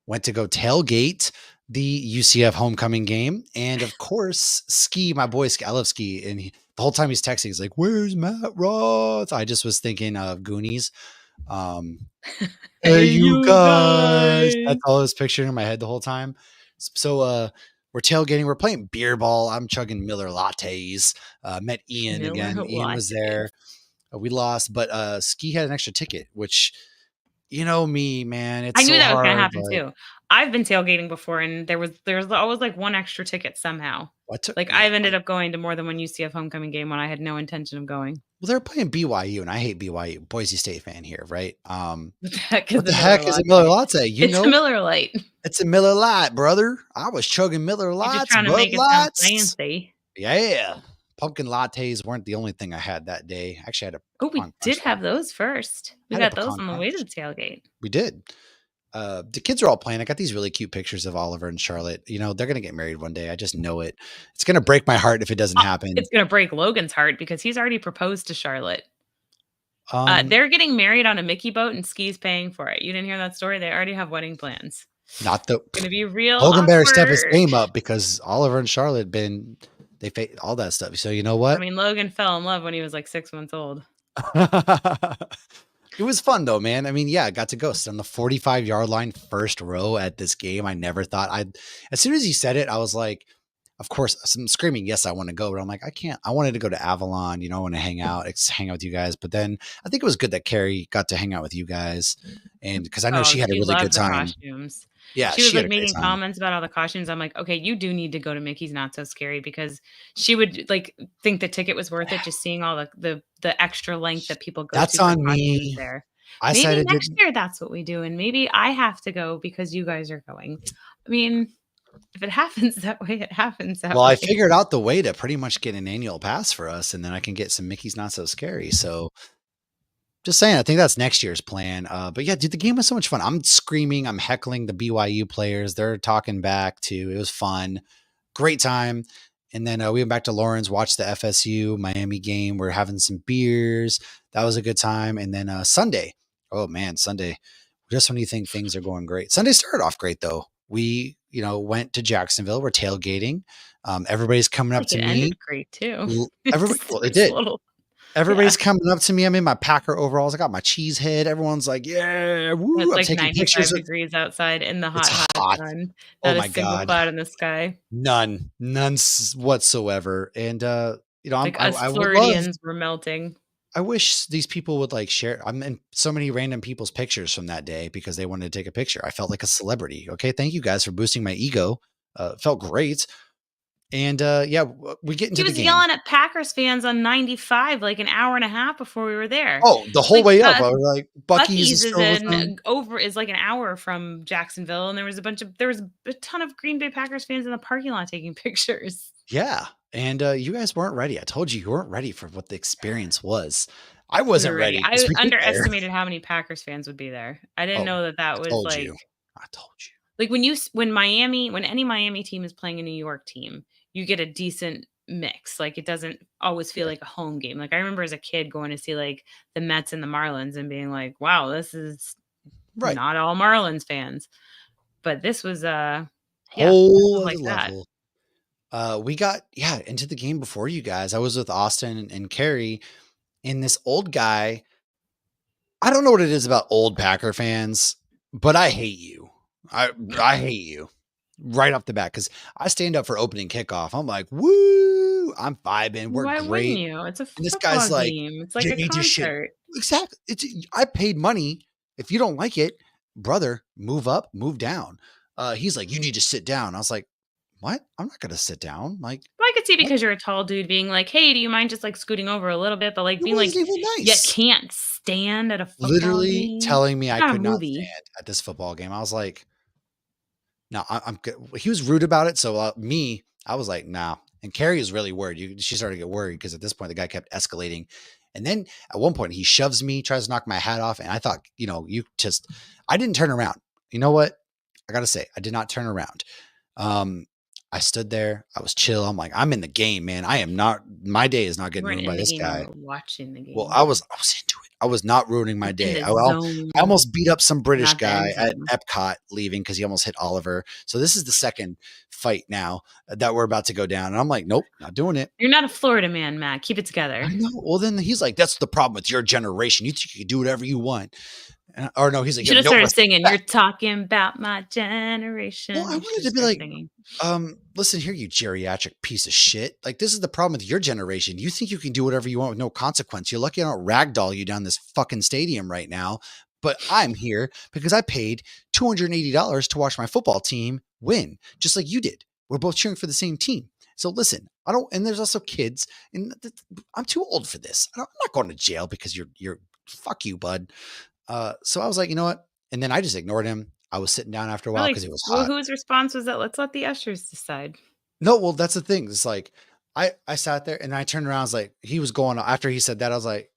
went to go tailgate the UCF homecoming game, and of course, Ski, my boy, Ski, I love Ski, and the whole time he's texting, he's like, "Where's Matt Roth?" I just was thinking of Goonies. Um, Hey, Hey, you you guys. guys. That's all I was picturing in my head the whole time. So, we're tailgating, we're playing beer ball. I'm chugging Miller lattes. Met Ian Miller again. Ian was lattes. there. We lost, but Ski had an extra ticket, which you know me, man. It's I knew so that was gonna hard. happen Like, too. I've been tailgating before, and there's always, like, 1 extra ticket somehow. what took? Like, Yeah. I've ended up going to more than 1 UCF homecoming game when I had no intention of going. Well, they're playing BYU, and I hate BYU. Boise State fan here, right? What the heck is What the the Miller heck is a Miller latte? latte? You It's a know, Miller Lite. it's a Miller Lite, brother. I was chugging Miller You're just Lights, trying to Bud make it sound Lights. fancy. Yeah. Pumpkin lattes weren't the only thing I had that day. Actually, I had a Oh, we pecan did crunch though. have those first. We I had a got those pecan on the way to crunch. the tailgate. We did. The kids are all playing. I got these really cute pictures of Oliver and Charlotte. You know, they're gonna get married one day. I just know it. It's gonna break my heart if it doesn't happen. It's gonna break Logan's heart because he's already proposed to Charlotte. Um, They're getting married on a Mickey boat and Ski's paying for it. You didn't hear that story? They already have wedding plans. not the Gonna be real Logan better step his awkward. game up because Oliver and Charlotte been all that stuff. So you know I what? mean, Logan fell in love when he was, like, 6 months old. It was fun though, man. I mean, yeah, I got to go sit on the 45-yard line, first row at this game. I never thought as soon as he said it, I was like, of course, I'm screaming, yes, I want to go. But I'm like, I can't. I wanted to go to Avalon, I want to hang out with you guys. But then I think it was good that Carrie got to hang out with you guys. And because I know Oh, she had a she really good loved the time. costumes. Yeah, She was, she had like, a great making time. comments about all the costumes. I'm like, "Okay, you do need to go to Mickey's Not So Scary," because she would, like, think the ticket was worth it just seeing all the extra length that people go That's to for on costumes me. there. I said Maybe it next didn't. year that's what we do, and maybe I have to go because you guys are going. I mean, if it happens that way, it happens that Well, I way. figured out the way to pretty much get an annual pass for us, and then I can get some Mickey's Not So Scary. So just saying, I think that's next year's plan. But yeah, dude, the game was so much fun. I'm screaming, I'm heckling the BYU players. They're talking back too. It was fun, great time. And then we went back to Lawrence, watched the FSU Miami game. We're having some beers. That was a good time. And then Sunday, oh man, Sunday, just when you think things are going great. Sunday started off great though. We, went to Jacksonville. We're tailgating. Everybody's coming up Like, to it ended me. great too. Everybody, Just well, there it was a did. little yeah. Everybody's coming up to me. I'm in my Packer overalls. I got my cheese head. Everyone's like, "Yeah, woo!" It's, I'm like, taking pictures 95 of. degrees outside in the It's hot, hot hot. sun. Oh Not a my single god, cloud in the sky. none whatsoever. And Like, us I would love. Floridians were melting. I wish these people would like share. I'm in so many random people's pictures from that day because they wanted to take a picture. I felt like a celebrity. Okay, thank you guys for boosting my ego. Felt great. And yeah, we get He into the was game. yelling at Packers fans on 95, like, an hour and a half before we were there. Oh, the whole Like, way up, I was like, "Bucky's is Buc-ee's still with them." is, like, an hour from Jacksonville, and there was a ton of Green Bay Packers fans in the parking lot taking pictures. Yeah, and, you guys weren't ready. I told you weren't ready for what the experience was. I We were wasn't ready. ready because I we get there. underestimated how many Packers fans would be there. I didn't Oh, know that that I was, told you. like I told you. like, when any Miami team is playing a New York team, you get a decent mix. Like, it doesn't always feel Yeah, like a home game. Like, I remember as a kid going to see, like, the Mets and the Marlins and being like, "Wow, this is right. not all Marlins fans." But this was, yeah, this was Whole other like that. level. We got, yeah, into the game before you guys. I was with Austin and Carrie, and this old guy. I don't know what it is about old Packer fans, but I hate you. I hate you right off the bat because I stand up for opening kickoff. I'm like, woo! I'm vibing. We're Why wouldn't great. you? It's a And this football guy's like, game. It's like "You a need to shit." concert. Exactly. I paid money. If you don't like it, brother, move up, move down. He's like, "You need to sit down." I was like, "What? I'm not gonna sit down." Like, Well, I could see what? because you're a tall dude being like, "Hey, do you mind just, like, scooting over a little bit?" But, like, It being like, wasn't even "You nice. can't stand at a football Literally game." telling me It's I not a could not movie. stand at this football game. I was like, "No, I'm good." He was rude about it. So I was like, "Nah." And Carrie is really worried. She started to get worried because at this point the guy kept escalating. And then at one point he shoves me, tries to knock my hat off, and I thought, I didn't turn around. You know what? I gotta say, I did not turn around. Um, I stood there. I was chill. I'm like, I'm in the game, man. I am not. My day is not You getting weren't ruined by in the this game, you guy. were watching the Well, game. I was into it. I was not ruining my You're in day. the I zone, almost beat up some British not the guy end at zone. Epcot leaving because he almost hit Oliver. So this is the second fight now that we're about to go down. And I'm like, nope, not doing it. You're not a Florida man, Matt. Keep it I together. know. Well, then he's like, that's the problem with your generation. You think you can do whatever you want. Or no, he's You like, you should have have no started singing, "You're respect. talking about my Well, generation." I You should wanted have to be started like, singing. listen here, you geriatric piece of shit. Like, this is the problem with your generation. You think you can do whatever you want with no consequence. You're lucky I don't ragdoll you down this fucking stadium right now. But I'm here because I paid $280 to watch my football team win, just like you did. We're both cheering for the same team. So listen, I don't, and there's also kids, and I'm too old for this. I'm not going to jail because fuck you, bud. So I was like, you know what? And then I just ignored him. I was sitting down after a We're while like, because it was well, hot. whose response was that? Let's let the ushers decide. No, well, that's the thing. It's like I sat there and I turned around. I was like, he was going after he said that. I was like,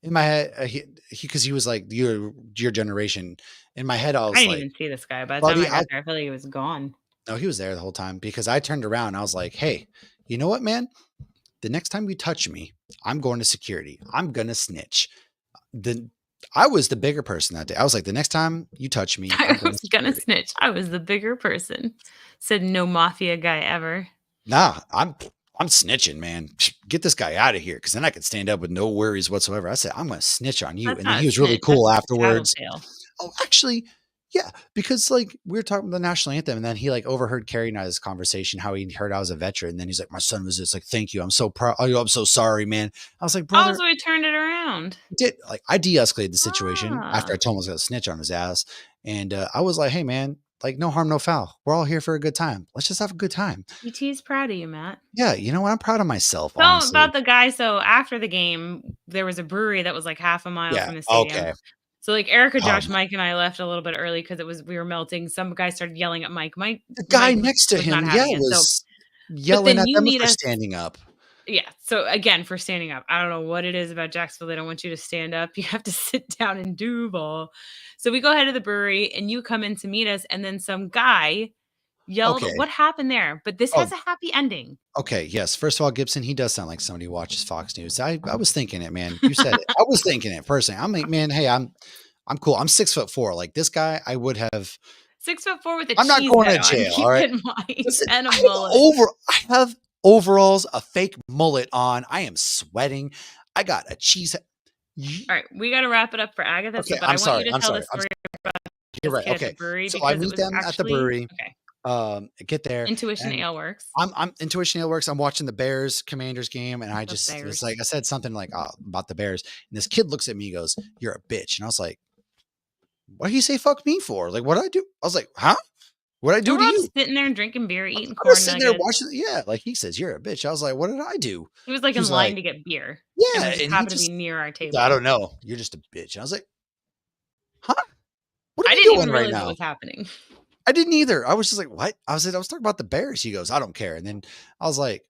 in my head, because he was like your generation. In my head, I I was didn't like, even see this guy. By the time buddy, I got there, I feel like he was gone. no, he was there the whole time because I turned around. And I was like, hey, you know what, man? The next time you touch me, I'm going to security. I'm gonna snitch. The I was the bigger person that day. I was like, the next time you touch me, I'm I going was to gonna security. snitch. I was the bigger person. Said no mafia guy ever. Nah, I'm snitching, man. Get this guy out of here because then I could stand up with no worries whatsoever. I said, I'm going to snitch on you. That's And then not he a was really snitch. That's cool a afterwards. tattletale. Oh, actually, yeah, because like we were talking about the national anthem, and then he like overheard Carrie and I's conversation, how he heard I was a veteran. And then he's like, my son was just like, thank you. I'm so proud. Oh, I'm so sorry, man. I was like, Oh, brother, so he turned it around. I de-escalated the situation after I Ah, told him I was going to snitch on his ass. And I was like, hey, man, like no harm, no foul. We're all here for a good time. Let's just have a good time. ET's proud of you, Matt. Yeah, you know what? I'm proud of myself, Tell honestly. about the guy. So after the game, there was a brewery that was like half a mile Yeah. from the stadium. Okay. So like Erica, Oh, Josh, Mike, and I left a little bit early because it was we were melting. Some guy started yelling at Mike. Mike the guy Mike next to was not him, yeah, having it. So, was but yelling then at you them meet for us. standing up. Yeah. So again, for standing up, I don't know what it is about Jacksonville. They don't want you to stand up. You have to sit down and do ball. So we go ahead to the brewery, and you come in to meet us, and then some guy yelled. Okay. What happened there? But this Oh, has a happy ending. okay. Yes. First of all, Gibson, he does sound like somebody who watches Fox News. I was thinking it, man. You said it. I was thinking it personally. I'm like, man, hey, I'm cool. I'm 6'4". Like this guy, I would have. 6'4" with a I'm not cheese going head to on. jail. All Keep right. in mind, Listen, and a mullet. I have overalls, a fake mullet on. I am sweating. I got a cheese. All right, we got to wrap it up for Agatha. So, Okay. but I I'm want you sorry. to I'm tell sorry. the story about You're this right. kid at the Okay. brewery So I because it meet was them at the actually brewery. okay. Get there Intuition and Ale Works. I'm Intuition Ale Works. I'm watching the Bears Commanders game, and I The just it's like Bears. I said something like about the Bears, and this kid looks at me, and goes, "You're a bitch," and I was like, "What did he say fuck me for? Like, what did I do?" I was like, "Huh? What did I And do to we're all you?" just sitting there and drinking beer, eating I'm just corn sitting there nuggets. watching. Yeah, like he says, "You're a bitch." I was like, "What did I do?" He was like He in was line like, to get beer, and "Yeah," we just and he happened to be just, near our I table. don't know, you're just a bitch. And I was like, "Huh? What are I we didn't doing even right realize what now?" was happening. I didn't either. I was just like, "What?" I was talking about the Bears. He goes, "I don't care." And then I was like,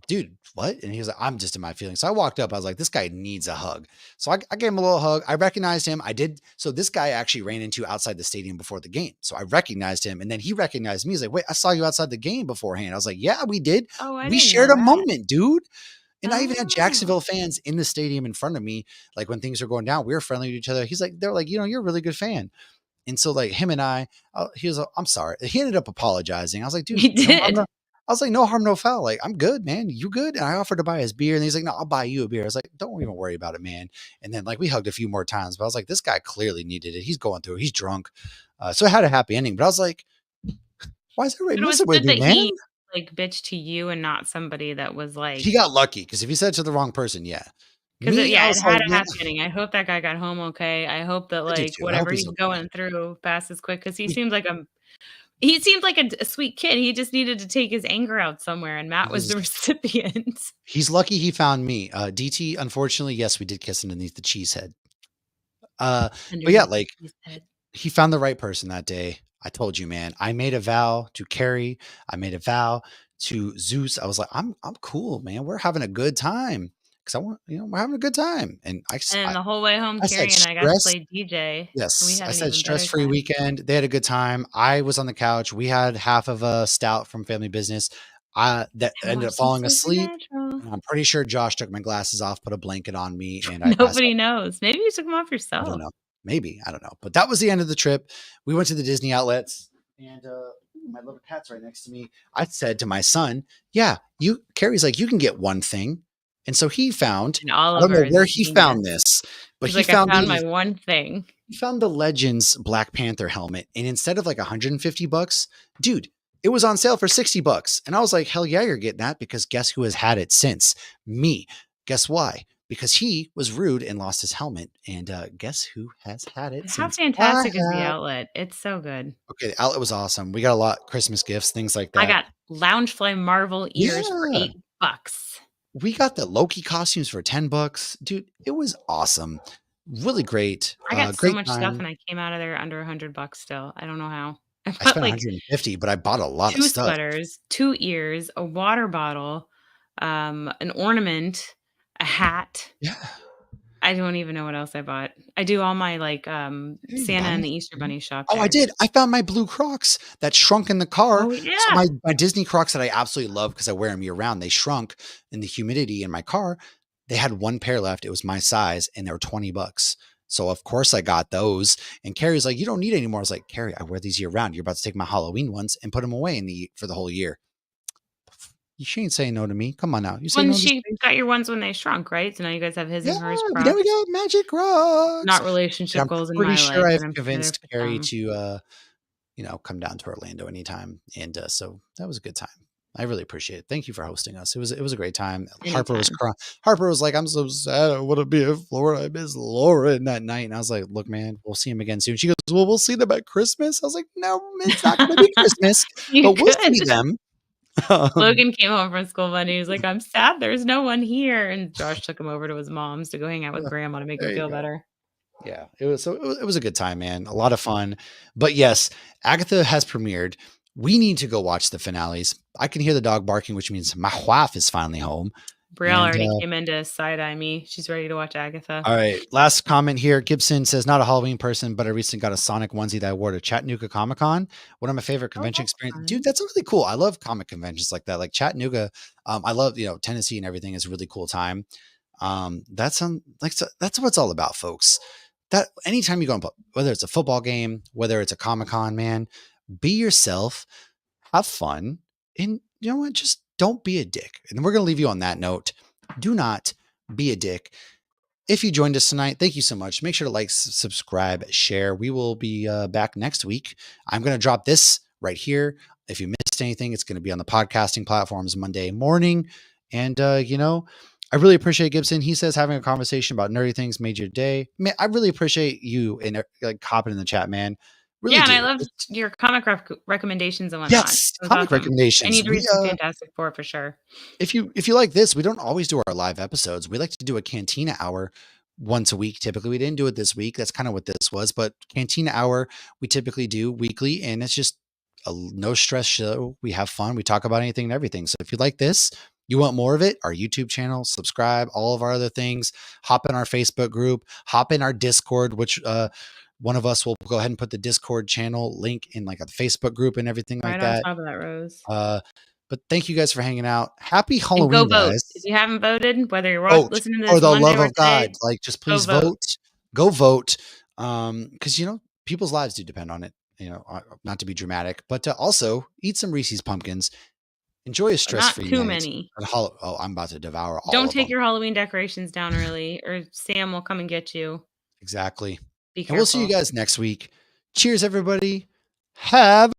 dude, what? And he was like, I'm just in my feelings. So I walked up. I was like, this guy needs a hug. So I gave him a little hug. I recognized him. I did. So this guy actually ran into outside the stadium before the game. So I recognized him. And then he recognized me. He's like, wait, I saw you outside the game beforehand. I was like, yeah, we did. Oh, I We didn't shared know a that. moment, dude. And I even had Oh, Jacksonville fans in the stadium in front of me. Like when things were going down, we were friendly to each other. He's like, they're like, you're a really good fan. And so like him and he was like, I'm sorry. He ended up apologizing. I was like, dude, he no harm, did. I was like, no harm, no foul. Like, I'm good, man. You good? And I offered to buy his beer. And he's like, no, I'll buy you a beer. I was like, don't even worry about it, man. And then like we hugged a few more times, but I was like, this guy clearly needed it. He's going through it. He's drunk. So it had a happy ending. But I was like, why is everybody But it was messing with good me, that man? he like bitched to you and not somebody that was He like got lucky because if he said it to the wrong person, yeah. because Me, I yeah, it was like, had a man, happy ending. I hope that guy got home okay. I hope that I did like too. I hope whatever he's he's okay. going through passes quick because He, he seemed like a sweet kid. He just needed to take his anger out somewhere, and he Matt was was the recipient. he's lucky he found me. DT, unfortunately, yes, we did kiss underneath the cheese head. But yeah, Underneath the like cheese head. he found the right person that day. I told you, man. I made a vow to Carrie. I made a vow to Zeus. I was like, I'm cool, man. We're having a good time. because we're having a good time. And And then the whole way home, I said Carrie and I got to stress. play DJ, and we Yes, had I an said even better stress-free time. weekend. They had a good time. I was on the couch. We had half of a stout from family business. That And ended up watch some falling asleep. Supernatural. And I'm pretty sure Josh took my glasses off, put a blanket on me, and I passed Nobody out. knows. Maybe you took them off I don't yourself. know. Maybe. I don't know. But that was the end of the trip. We went to the Disney outlets, and my little cat's right next to me. I said to my son, yeah, Carrie's like, you can get one thing. And so he found, And I don't Oliver know is where a he genius. found this, but He's like, "I found my the one thing." he found the Legends Black Panther helmet, and instead of like $150, dude, it was on sale for $60. And I was like, hell yeah, you're getting that, because guess who has had it since? Me. Guess why? Because he was rude and lost his helmet. And guess who has had it How since I fantastic is the have? outlet? It's so good. Okay, the outlet was awesome. We got a lot Christmas gifts, things like I that. got Loungefly Marvel ears for Yeah. $8. We got the Loki costumes for $10. Dude, it was awesome. Really great. I got so Great much stuff, time. and I came out of there under $100 still. I don't know how. I I bought, spent like, 150, but I bought a lot of 2 stuff. sweaters, 2 ears, a water bottle, an ornament, a hat. Yeah. I don't even know what else I bought. I do all my, like, Yeah, you Santa bought and the Easter anything? Bunny shop Oh, I there. did. I found my blue Crocs that shrunk in the car. Oh, So yeah. my Disney Crocs that I absolutely love because I wear them year round, they shrunk in the humidity in my car. They had one pair left. It was my size, and they were $20. So of course I got those. And Carrie's like, "You don't need any more." I was like, "Carrie, I wear these year round. You're about to take my Halloween ones and put them away for the whole year." She ain't saying no to me. Come on now. You say When no to she space? got your ones when they shrunk, right? So now you guys have his Yeah, and hers but now we Crocs. got Magic Crocs. Not And relationship I'm goals in pretty my sure life, I've but I'm sure they're convinced for Carrie some. to come down to Orlando anytime. And so that was a good time. I really appreciate it. Thank you for hosting us. It was a great time. Harper was Anytime. crying. Harper was like, "I'm so sad. I want to be in Florida. I miss Lauren that night." And I was like, "Look, man, we'll see him again soon." She goes, "Well, we'll see them at Christmas." I was like, "No, it's not going to be Christmas, You but we'll could. see them." Um, Logan came home from school Monday, he was like, "I'm sad there's no one here," and Josh took him over to his mom's to go hang out with yeah, grandma to make him there you feel go. better. Yeah, it was a good time, man. A lot of fun. But yes, Agatha has premiered. We need to go watch the finales. I can hear the dog barking, which means my wife is finally home. Brielle And already came in to side-eye me. She's ready to watch Agatha. all right, last comment here. Gibson says, "Not a Halloween person, but I recently got a Sonic onesie that I wore to Chattanooga Comic Con. One of my favorite Oh, convention that's experience." Dude, fun. that's really cool. I love comic conventions like that, like Chattanooga. I love Tennessee and everything is a really cool time. That's what it's all about, folks. That anytime you go on, whether it's a football game, whether it's a Comic Con, man, be yourself, have fun, and you know what? Just don't be a dick. And we're gonna leave you on that note. Do not be a dick. If you joined us tonight, thank you so much. Make sure to like, subscribe, share. We will be back next week. I'm going to drop this right here. If you missed anything, it's going to be on the podcasting platforms Monday morning. And, I really appreciate Gibson. He says having a conversation about nerdy things made your day. Man, I really appreciate you and like hopping in the chat, man. Really Yeah, and I do. loved your comic recommendations and whatnot. Yes, It was comic awesome. I recommendations. need to read some Fantastic Four for sure. If you like this, we don't always do our live episodes. We like to do a cantina hour once a week. Typically, we didn't do it this week. That's kind of what this was, but cantina hour we typically do weekly, and it's just a no stress show. We have fun. We talk about anything and everything. So if you like this, you want more of it, our YouTube channel, subscribe, all of our other things, hop in our Facebook group, hop in our Discord, which one of us will go ahead and put the Discord channel link in like a Facebook group and everything like Right on that. top of that, Rose. But thank you guys for hanging out. Happy And go Halloween, vote. If guys. you haven't voted, whether you're Vote listening to for this the Monday love or of God. today, Like, just go please vote. vote. Go vote. Because, people's lives do depend on it. Not to be dramatic, but to also eat some Reese's pumpkins. Enjoy a But not stress-free too night. many. Oh, I'm about to devour all Don't of take them. your Halloween decorations down early, or Sam will come and get you. Exactly. Be And we'll see you careful. guys next week. Cheers, everybody. Have